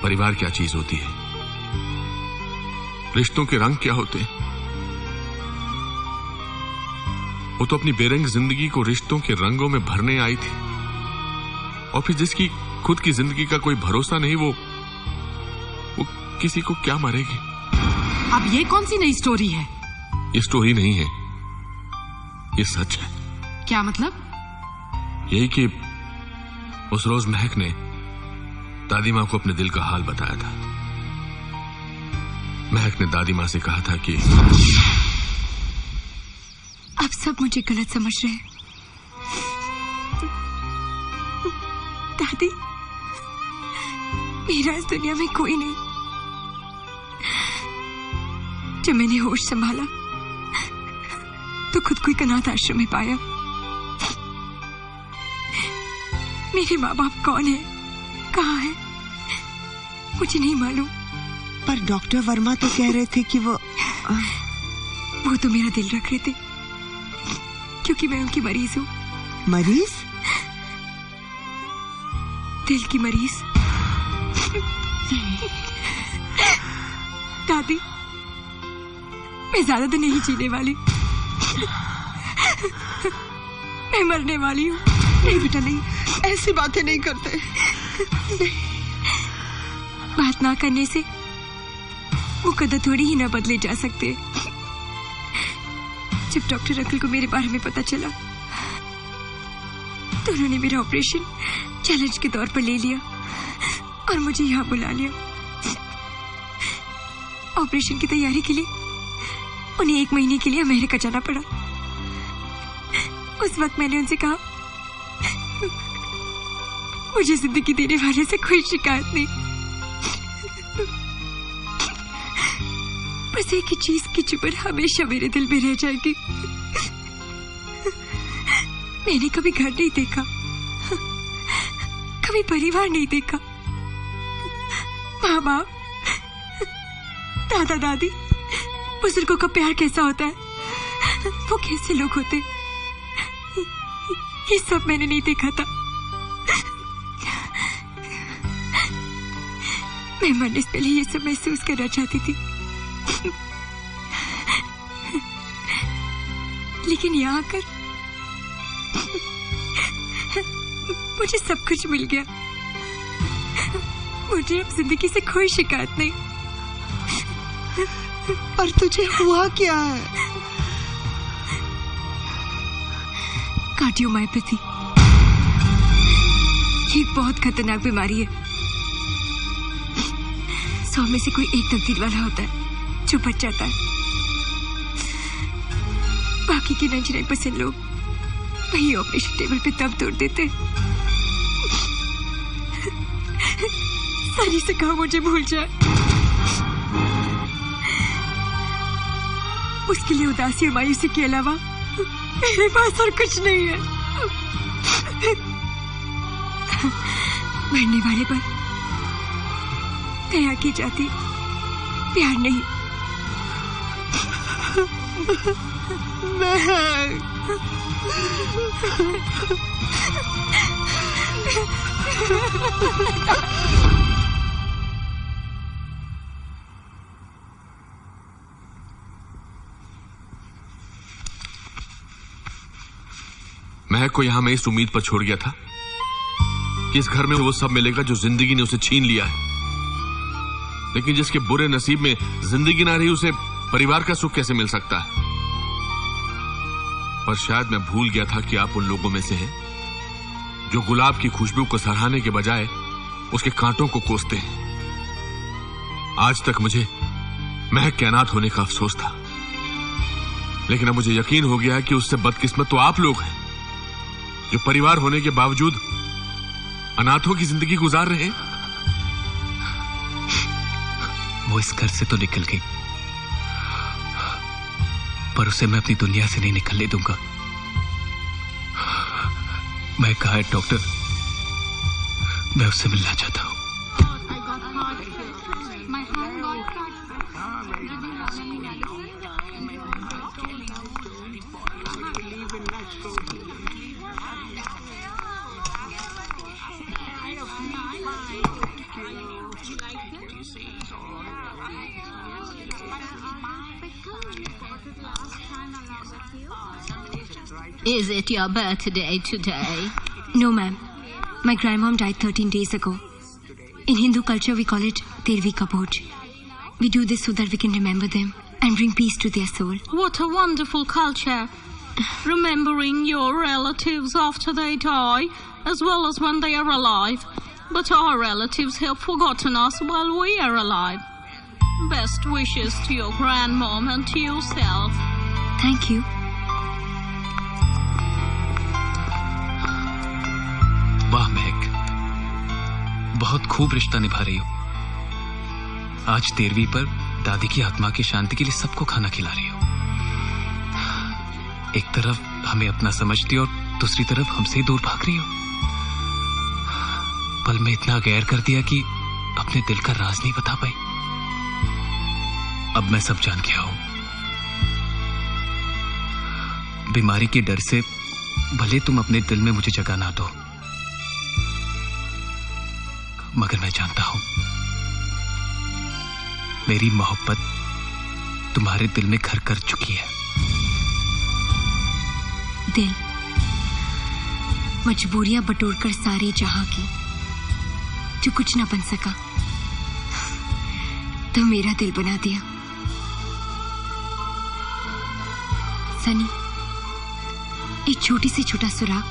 परिवार क्या चीज होती है, रिश्तों के रंग क्या होते हैं। वो तो अपनी बेरंग जिंदगी को रिश्तों के रंगों में भरने आई थी, और फिर जिसकी खुद की जिंदगी का कोई भरोसा नहीं, वो किसी को क्या मारेगी।
अब ये कौन सी नई स्टोरी है?
ये स्टोरी नहीं है, ये सच है।
क्या मतलब?
यही कि उस रोज महक ने दादी माँ को अपने दिल का हाल बताया था। महक ने दादी माँ से कहा था कि
आप सब मुझे गलत समझ रहे हैं। दादी, मेरा इस दुनिया में कोई नहीं। जब मैंने होश संभाला तो खुद को एक अनाथ आश्रम में पाया। मेरे माँ बाप कौन है, कहाँ है, मुझे नहीं मालूम।
पर डॉक्टर वर्मा तो कह रहे थे कि वो
तो मेरा दिल रख रहे थे, क्योंकि मैं उनकी मरीज हूँ।
मरीज?
दिल की मरीज। दादी, मैं ज्यादा तो नहीं जीने वाली, मैं मरने वाली हूँ।
नहीं बेटा नहीं, ऐसी बातें नहीं करते। नहीं।
बात ना करने से मुकद्दर थोड़ी ही ना बदले जा सकते। जब डॉक्टर अंकल को मेरे बारे में पता चला तो उन्होंने मेरा ऑपरेशन चैलेंज के तौर पर ले लिया और मुझे यहाँ बुला लिया। ऑपरेशन की तैयारी के लिए उन्हें 1 महीने के लिए अमेरिका जाना पड़ा। उस वक्त मैंने उनसे कहा, मुझे जिंदगी देने वाले से कोई शिकायत नहीं, बस एक ही चीज की चुभन हमेशा मेरे दिल में रह जाएगी। मैंने कभी घर नहीं देखा, कभी परिवार नहीं देखा। माँ बाप, दादा दादी, बुजुर्गों का प्यार कैसा होता है, वो कैसे लोग होते, ये सब मैंने नहीं देखा था। मैं मरने से पहले ये सब महसूस करना चाहती थी, लेकिन यहाँ आकर मुझे सब कुछ मिल गया। मुझे अब जिंदगी से कोई शिकायत नहीं।
पर तुझे हुआ क्या है?
कार्डियोमायोपैथी, ये एक बहुत खतरनाक बीमारी है। 100 में से कोई एक तकदीर वाला होता है जो बच जाता है। बाकी के 99% लोग वही ऑपरेशन टेबल पे दम तोड़ देते हैं। सनी से कहा मुझे भूल जाए, उसके लिए उदासी और मायूसी के अलावा मेरे पास और कुछ नहीं है। मरने वाले पर दया की जाती, प्यार नहीं।
महक को यहां मैं इस उम्मीद पर छोड़ गया था कि इस घर में वो सब मिलेगा जो जिंदगी ने उसे छीन लिया है, लेकिन जिसके बुरे नसीब में जिंदगी ना रही, उसे परिवार का सुख कैसे मिल सकता है। पर शायद मैं भूल गया था कि आप उन लोगों में से हैं जो गुलाब की खुशबू को सराहने के बजाय उसके कांटों को कोसते हैं। आज तक मुझे महक के अनाथ होने का अफसोस था, लेकिन अब मुझे यकीन हो गया है कि उससे बदकिस्मत तो आप लोग हैं जो परिवार होने के बावजूद अनाथों की जिंदगी गुजार रहे हैं।
वो इस घर से तो निकल गई, पर उसे मैं अपनी दुनिया से नहीं निकलने दूंगा। मैं कहा है डॉक्टर, मैं उससे मिलना चाहता हूं।
Is it your birthday today?
No, ma'am. My grandmom died 13 days ago. In Hindu culture, we call it Tervi Ka Bhoj. We do this so that we can remember them and bring peace to their soul.
What a wonderful culture. Remembering your relatives after they die, as well as when they are alive. But our relatives have forgotten us while we are alive. Best wishes to your grandmom and to yourself.
Thank you.
वाह महक, बहुत खूब रिश्ता निभा रही हो। आज 13वीं पर दादी की आत्मा की शांति के लिए सबको खाना खिला रही हो। एक तरफ हमें अपना समझती हो और दूसरी तरफ हमसे दूर भाग रही हो। पल में इतना गैर कर दिया कि अपने दिल का राज नहीं बता पाई। अब मैं सब जान गया हूं। बीमारी के डर से भले तुम अपने दिल में मुझे जगह ना दो, मगर मैं जानता हूं मेरी मोहब्बत तुम्हारे दिल में घर कर चुकी है।
दिल मजबूरियां बटोरकर सारे जहां की, जो कुछ ना बन सका तो मेरा दिल बना दिया। सनी, एक छोटी से छोटा सुराग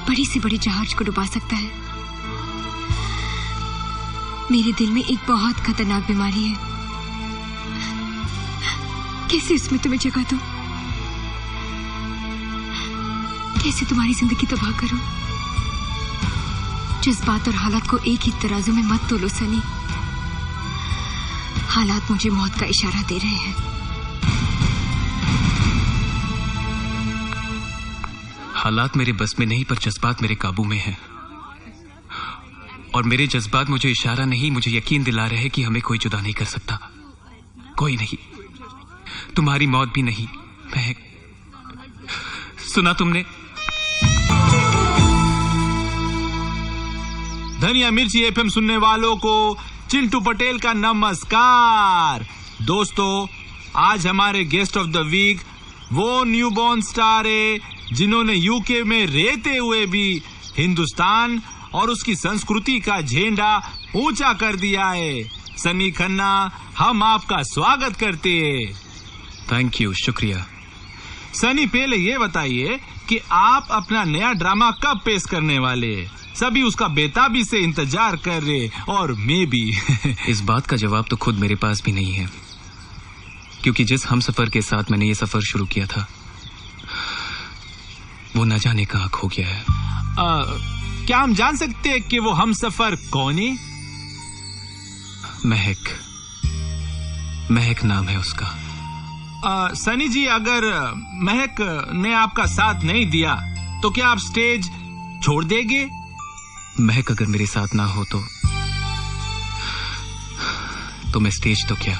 बड़ी से बड़े जहाज को डुबा सकता है। मेरे दिल में एक बहुत खतरनाक बीमारी है। कैसे उसमें तुम्हें जगह दूं? कैसे तुम्हारी जिंदगी तबाह करूं? जज्बात और हालात को एक ही तराजू में मत तोलो सनी। हालात मुझे मौत का इशारा दे रहे हैं।
हालात मेरे बस में नहीं, पर जज्बात मेरे काबू में हैं। और मेरे जज्बात मुझे इशारा नहीं, मुझे यकीन दिला रहे हैं कि हमें कोई जुदा नहीं कर सकता। कोई नहीं, तुम्हारी मौत भी नहीं। महक, सुना तुमने?
धनिया मिर्ची एफएम सुनने वालों को चिंटू पटेल का नमस्कार। दोस्तों, आज हमारे गेस्ट ऑफ द वीक वो न्यूबॉर्न स्टार है जिन्होंने यूके में रहते हुए भी हिंदुस्तान और उसकी संस्कृति का झंडा ऊंचा कर दिया है। सनी खन्ना, हम आपका स्वागत करते हैं।
थैंक यू, शुक्रिया।
सनी, पहले ये बताइए कि आप अपना नया ड्रामा कब पेश करने वाले हैं? सभी उसका बेताबी से इंतजार कर रहे, और मैं भी।
इस बात का जवाब तो खुद मेरे पास भी नहीं है, क्योंकि जिस हम सफर के साथ मैंने ये सफर शुरू किया था वो न जाने कहां खो गया है।
क्या हम जान सकते हैं कि वो हम सफर कौन है?
महक, महक नाम है उसका।
सनी जी, अगर महक ने आपका साथ नहीं दिया तो क्या आप स्टेज छोड़ देंगे?
महक अगर मेरे साथ ना हो तो मैं स्टेज तो क्या,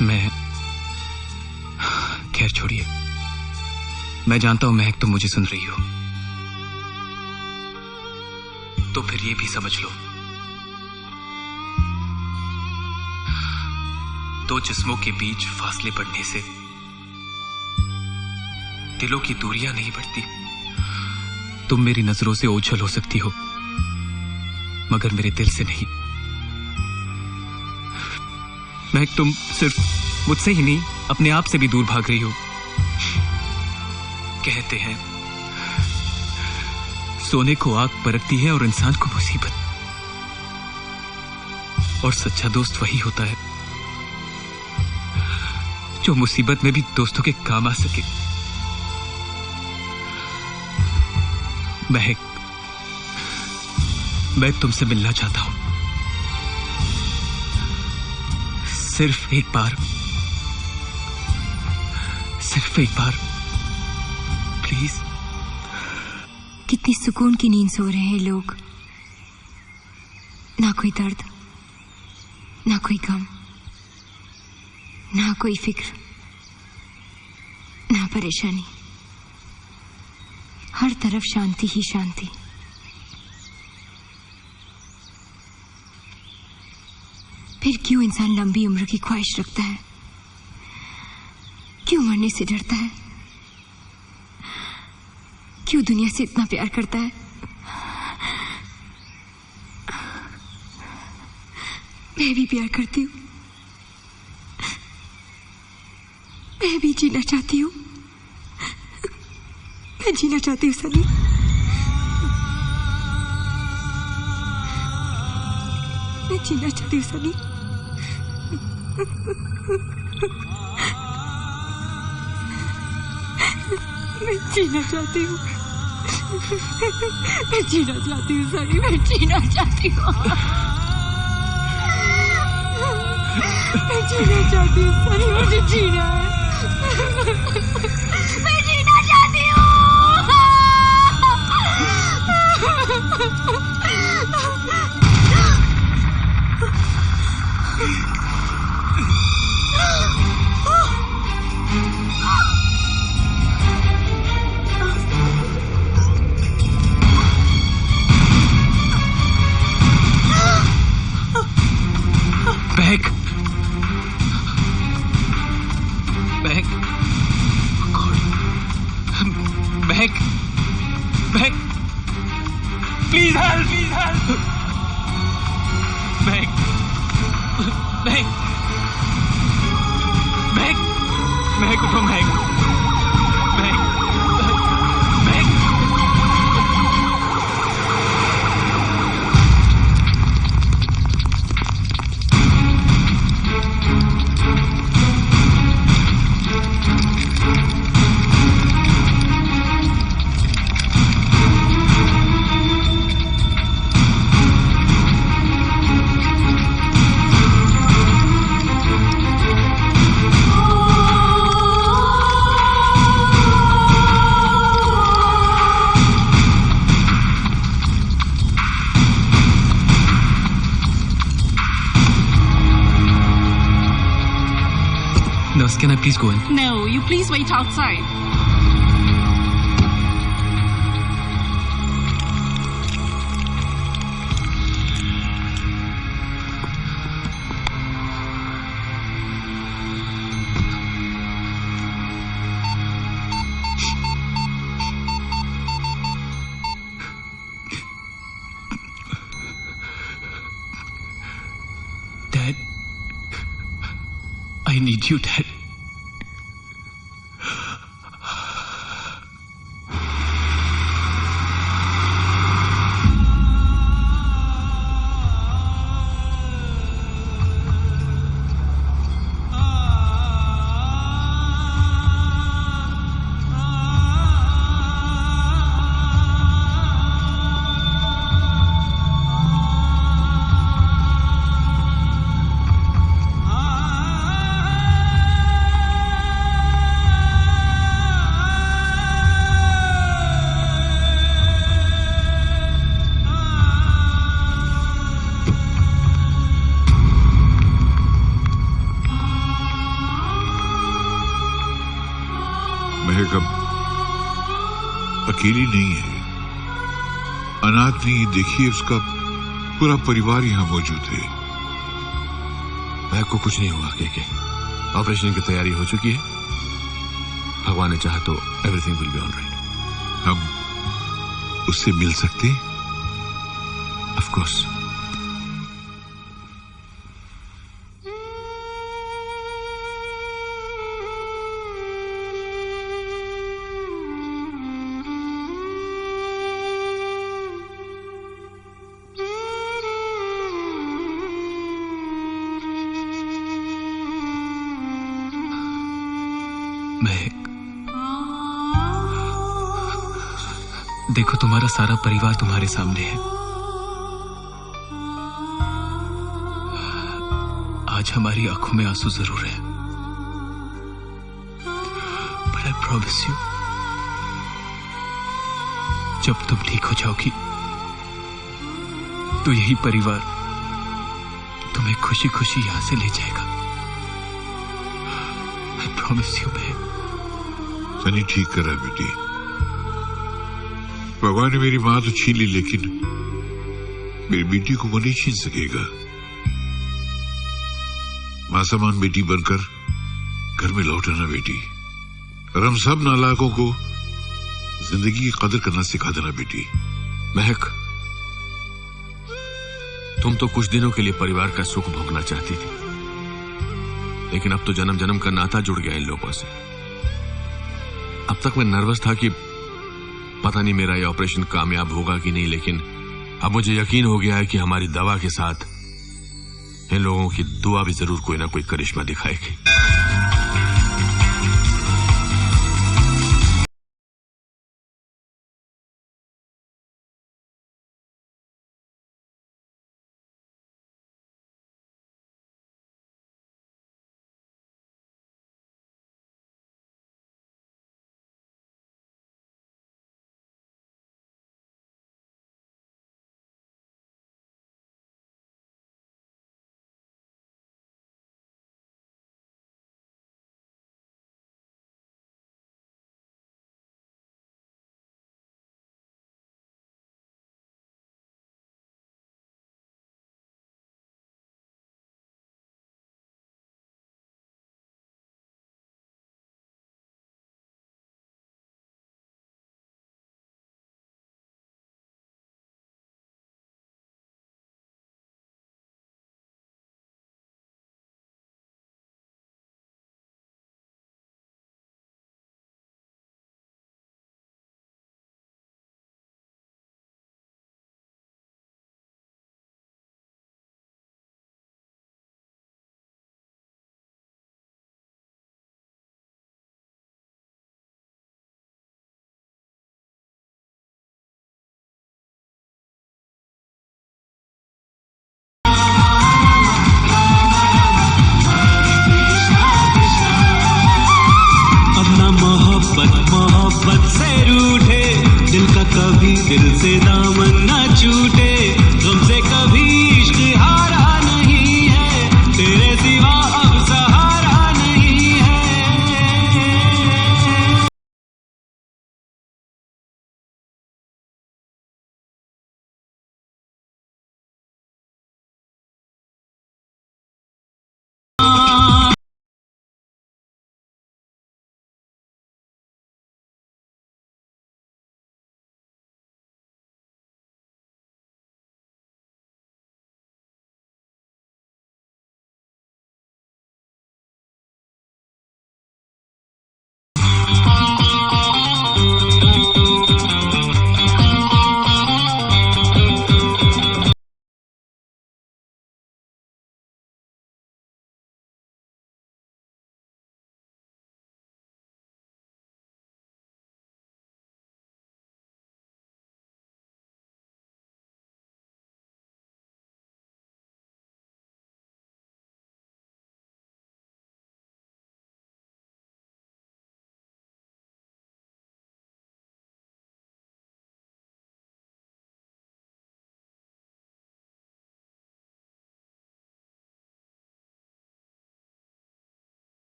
मैं, खैर छोड़िए। मैं जानता हूं महक, तुम मुझे सुन रही हो, तो फिर ये भी समझ लो, दो जिस्मों के बीच फासले बढ़ने से दिलों की दूरियां नहीं बढ़ती। तुम मेरी नजरों से ओझल हो सकती हो, मगर मेरे दिल से नहीं। महक, तुम सिर्फ मुझसे ही नहीं, अपने आप से भी दूर भाग रही हो। कहते हैं सोने को आग परखती है और इंसान को मुसीबत, और सच्चा दोस्त वही होता है जो मुसीबत में भी दोस्तों के काम आ सके। महक, मैं तुमसे मिलना चाहता हूं, सिर्फ एक बार, सिर्फ एक बार, प्लीज।
कितनी सुकून की नींद सो रहे हैं लोग। ना कोई दर्द, ना कोई गम, ना कोई फिक्र, ना परेशानी। हर तरफ शांति ही शांति। फिर क्यों इंसान लंबी उम्र की ख्वाहिश रखता है? क्यों मरने से डरता है? क्यों दुनिया से इतना प्यार करता है? मैं भी प्यार करती हूँ, मैं भी जीना चाहती हूँ, मैं जीना चाहती हूँ सनी। मैं जीना चाहती हूँ सनी। मैं जीना चाहती हूँ।
मैं जीना चाहती हूँ सनी, मैं जीना चाहती हूँ। मैं जीना चाहती हूँ सनी, मुझे जीना है। मैं जीना चाहती हूँ।
Meg. Meg. Oh God. Meg. Meg. Please help. Please help. Meg. Meg. Meg. Meg, उठो Meg. Meg. Meg. Nurse, can I please go in?
No, you please wait outside.
Dad, I need you, Dad.
महक अब अकेली नहीं है, अनाथ नहीं। देखिए उसका पूरा परिवार यहाँ मौजूद है।
महक को कुछ नहीं हुआ के ऑपरेशन की तैयारी हो चुकी है। भगवान ने चाहा तो एवरीथिंग विल बी ऑलराइट।
हम उससे मिल सकते हैं?
Of course.
महक, देखो तुम्हारा सारा परिवार तुम्हारे सामने है। आज हमारी आंखों में आंसू जरूर है, पर आई प्रॉमिस यू, जब तुम ठीक हो जाओगी तो यही परिवार तुम्हें खुशी खुशी यहां से ले जाएगा। आई प्रॉमिस यू महक।
सनी ठीक कर रहा है बेटी। भगवान ने मेरी मां तो छीन ली, लेकिन मेरी बेटी को वो नहीं छीन सकेगा। मां समान बेटी बनकर घर में लौटाना बेटी, और हम सब नालायकों को जिंदगी की कदर करना सिखा देना बेटी।
महक, तुम तो कुछ दिनों के लिए परिवार का सुख भोगना चाहती थी, लेकिन अब तो जन्म जन्म का नाता जुड़ गया इन लोगों से। अब तक मैं नर्वस था कि पता नहीं मेरा ये ऑपरेशन कामयाब होगा कि नहीं, लेकिन अब मुझे यकीन हो गया है कि हमारी दवा के साथ इन लोगों की दुआ भी जरूर कोई ना कोई करिश्मा दिखाएगी।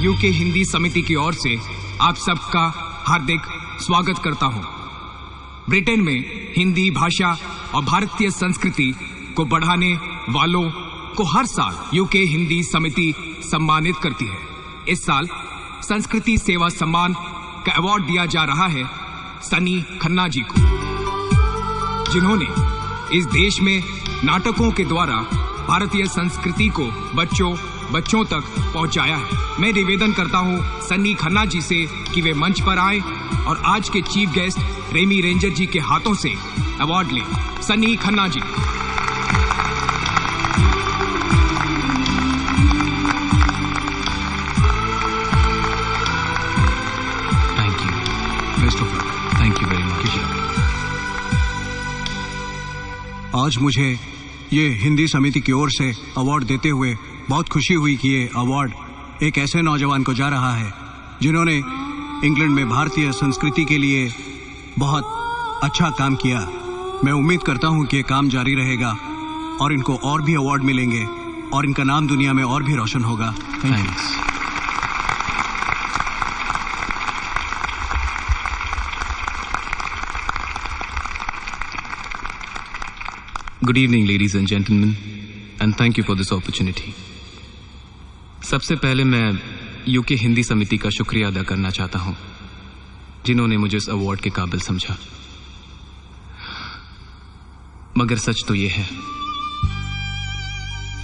यूके हिंदी समिति की ओर से आप सबका हार्दिक स्वागत करता हूं। ब्रिटेन में हिंदी भाषा और भारतीय संस्कृति को बढ़ाने वालों को हर साल यूके हिंदी समिति सम्मानित करती है। इस साल संस्कृति सेवा सम्मान का अवार्ड दिया जा रहा है सनी खन्ना जी को, जिन्होंने इस देश में नाटकों के द्वारा भारतीय संस्कृति को बच्चों तक पहुंचाया है। मैं निवेदन करता हूं सनी खन्ना जी से कि वे मंच पर आए और आज के chief guest Remy Ranger ji के हाथों से अवार्ड लें। Sunny Khanna ji. Thank you, best of luck. Thank you very much.
आज मुझे ये हिंदी समिति की ओर से अवार्ड देते हुए बहुत खुशी हुई कि ये अवार्ड एक ऐसे नौजवान को जा रहा है जिन्होंने इंग्लैंड में भारतीय संस्कृति के लिए बहुत अच्छा काम किया। मैं उम्मीद करता हूं कि ये काम जारी रहेगा और इनको और भी अवार्ड मिलेंगे और इनका नाम दुनिया में और भी रोशन होगा। Thanks.
Good evening, ladies and gentlemen, and thank you for this opportunity. सबसे पहले मैं यूके हिंदी समिति का शुक्रिया अदा करना चाहता हूं, जिन्होंने मुझे इस अवार्ड के काबिल समझा। मगर सच तो यह है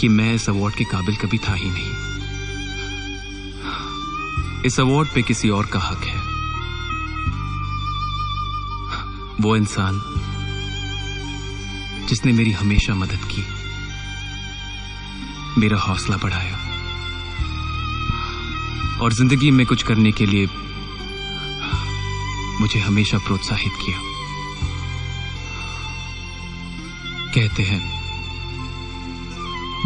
कि मैं इस अवार्ड के काबिल कभी था ही नहीं। इस अवार्ड पे किसी और का हक है। वो इंसान जिसने मेरी हमेशा मदद की, मेरा हौसला बढ़ाया और जिंदगी में कुछ करने के लिए मुझे हमेशा प्रोत्साहित किया। कहते हैं,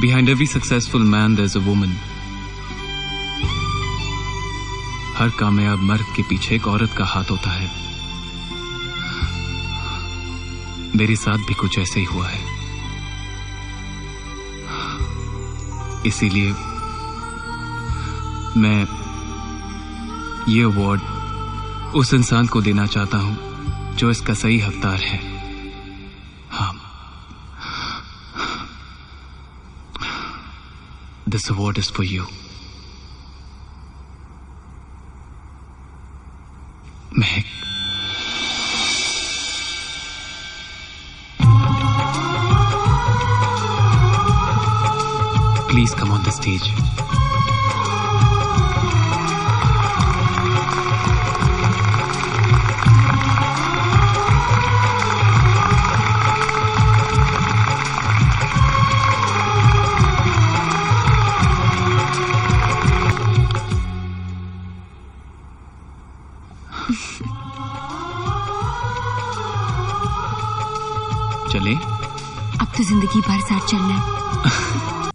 behind every successful man there is a woman. हर कामयाब मर्द के पीछे एक औरत का हाथ होता है। मेरे साथ भी कुछ ऐसे ही हुआ है। इसीलिए मैं ये अवार्ड उस इंसान को देना चाहता हूं जो इसका सही हकदार है। हाँ, this award is for you. Mahak. Please come on the stage. चले?
अब तो जिंदगी भर साथ चलना है।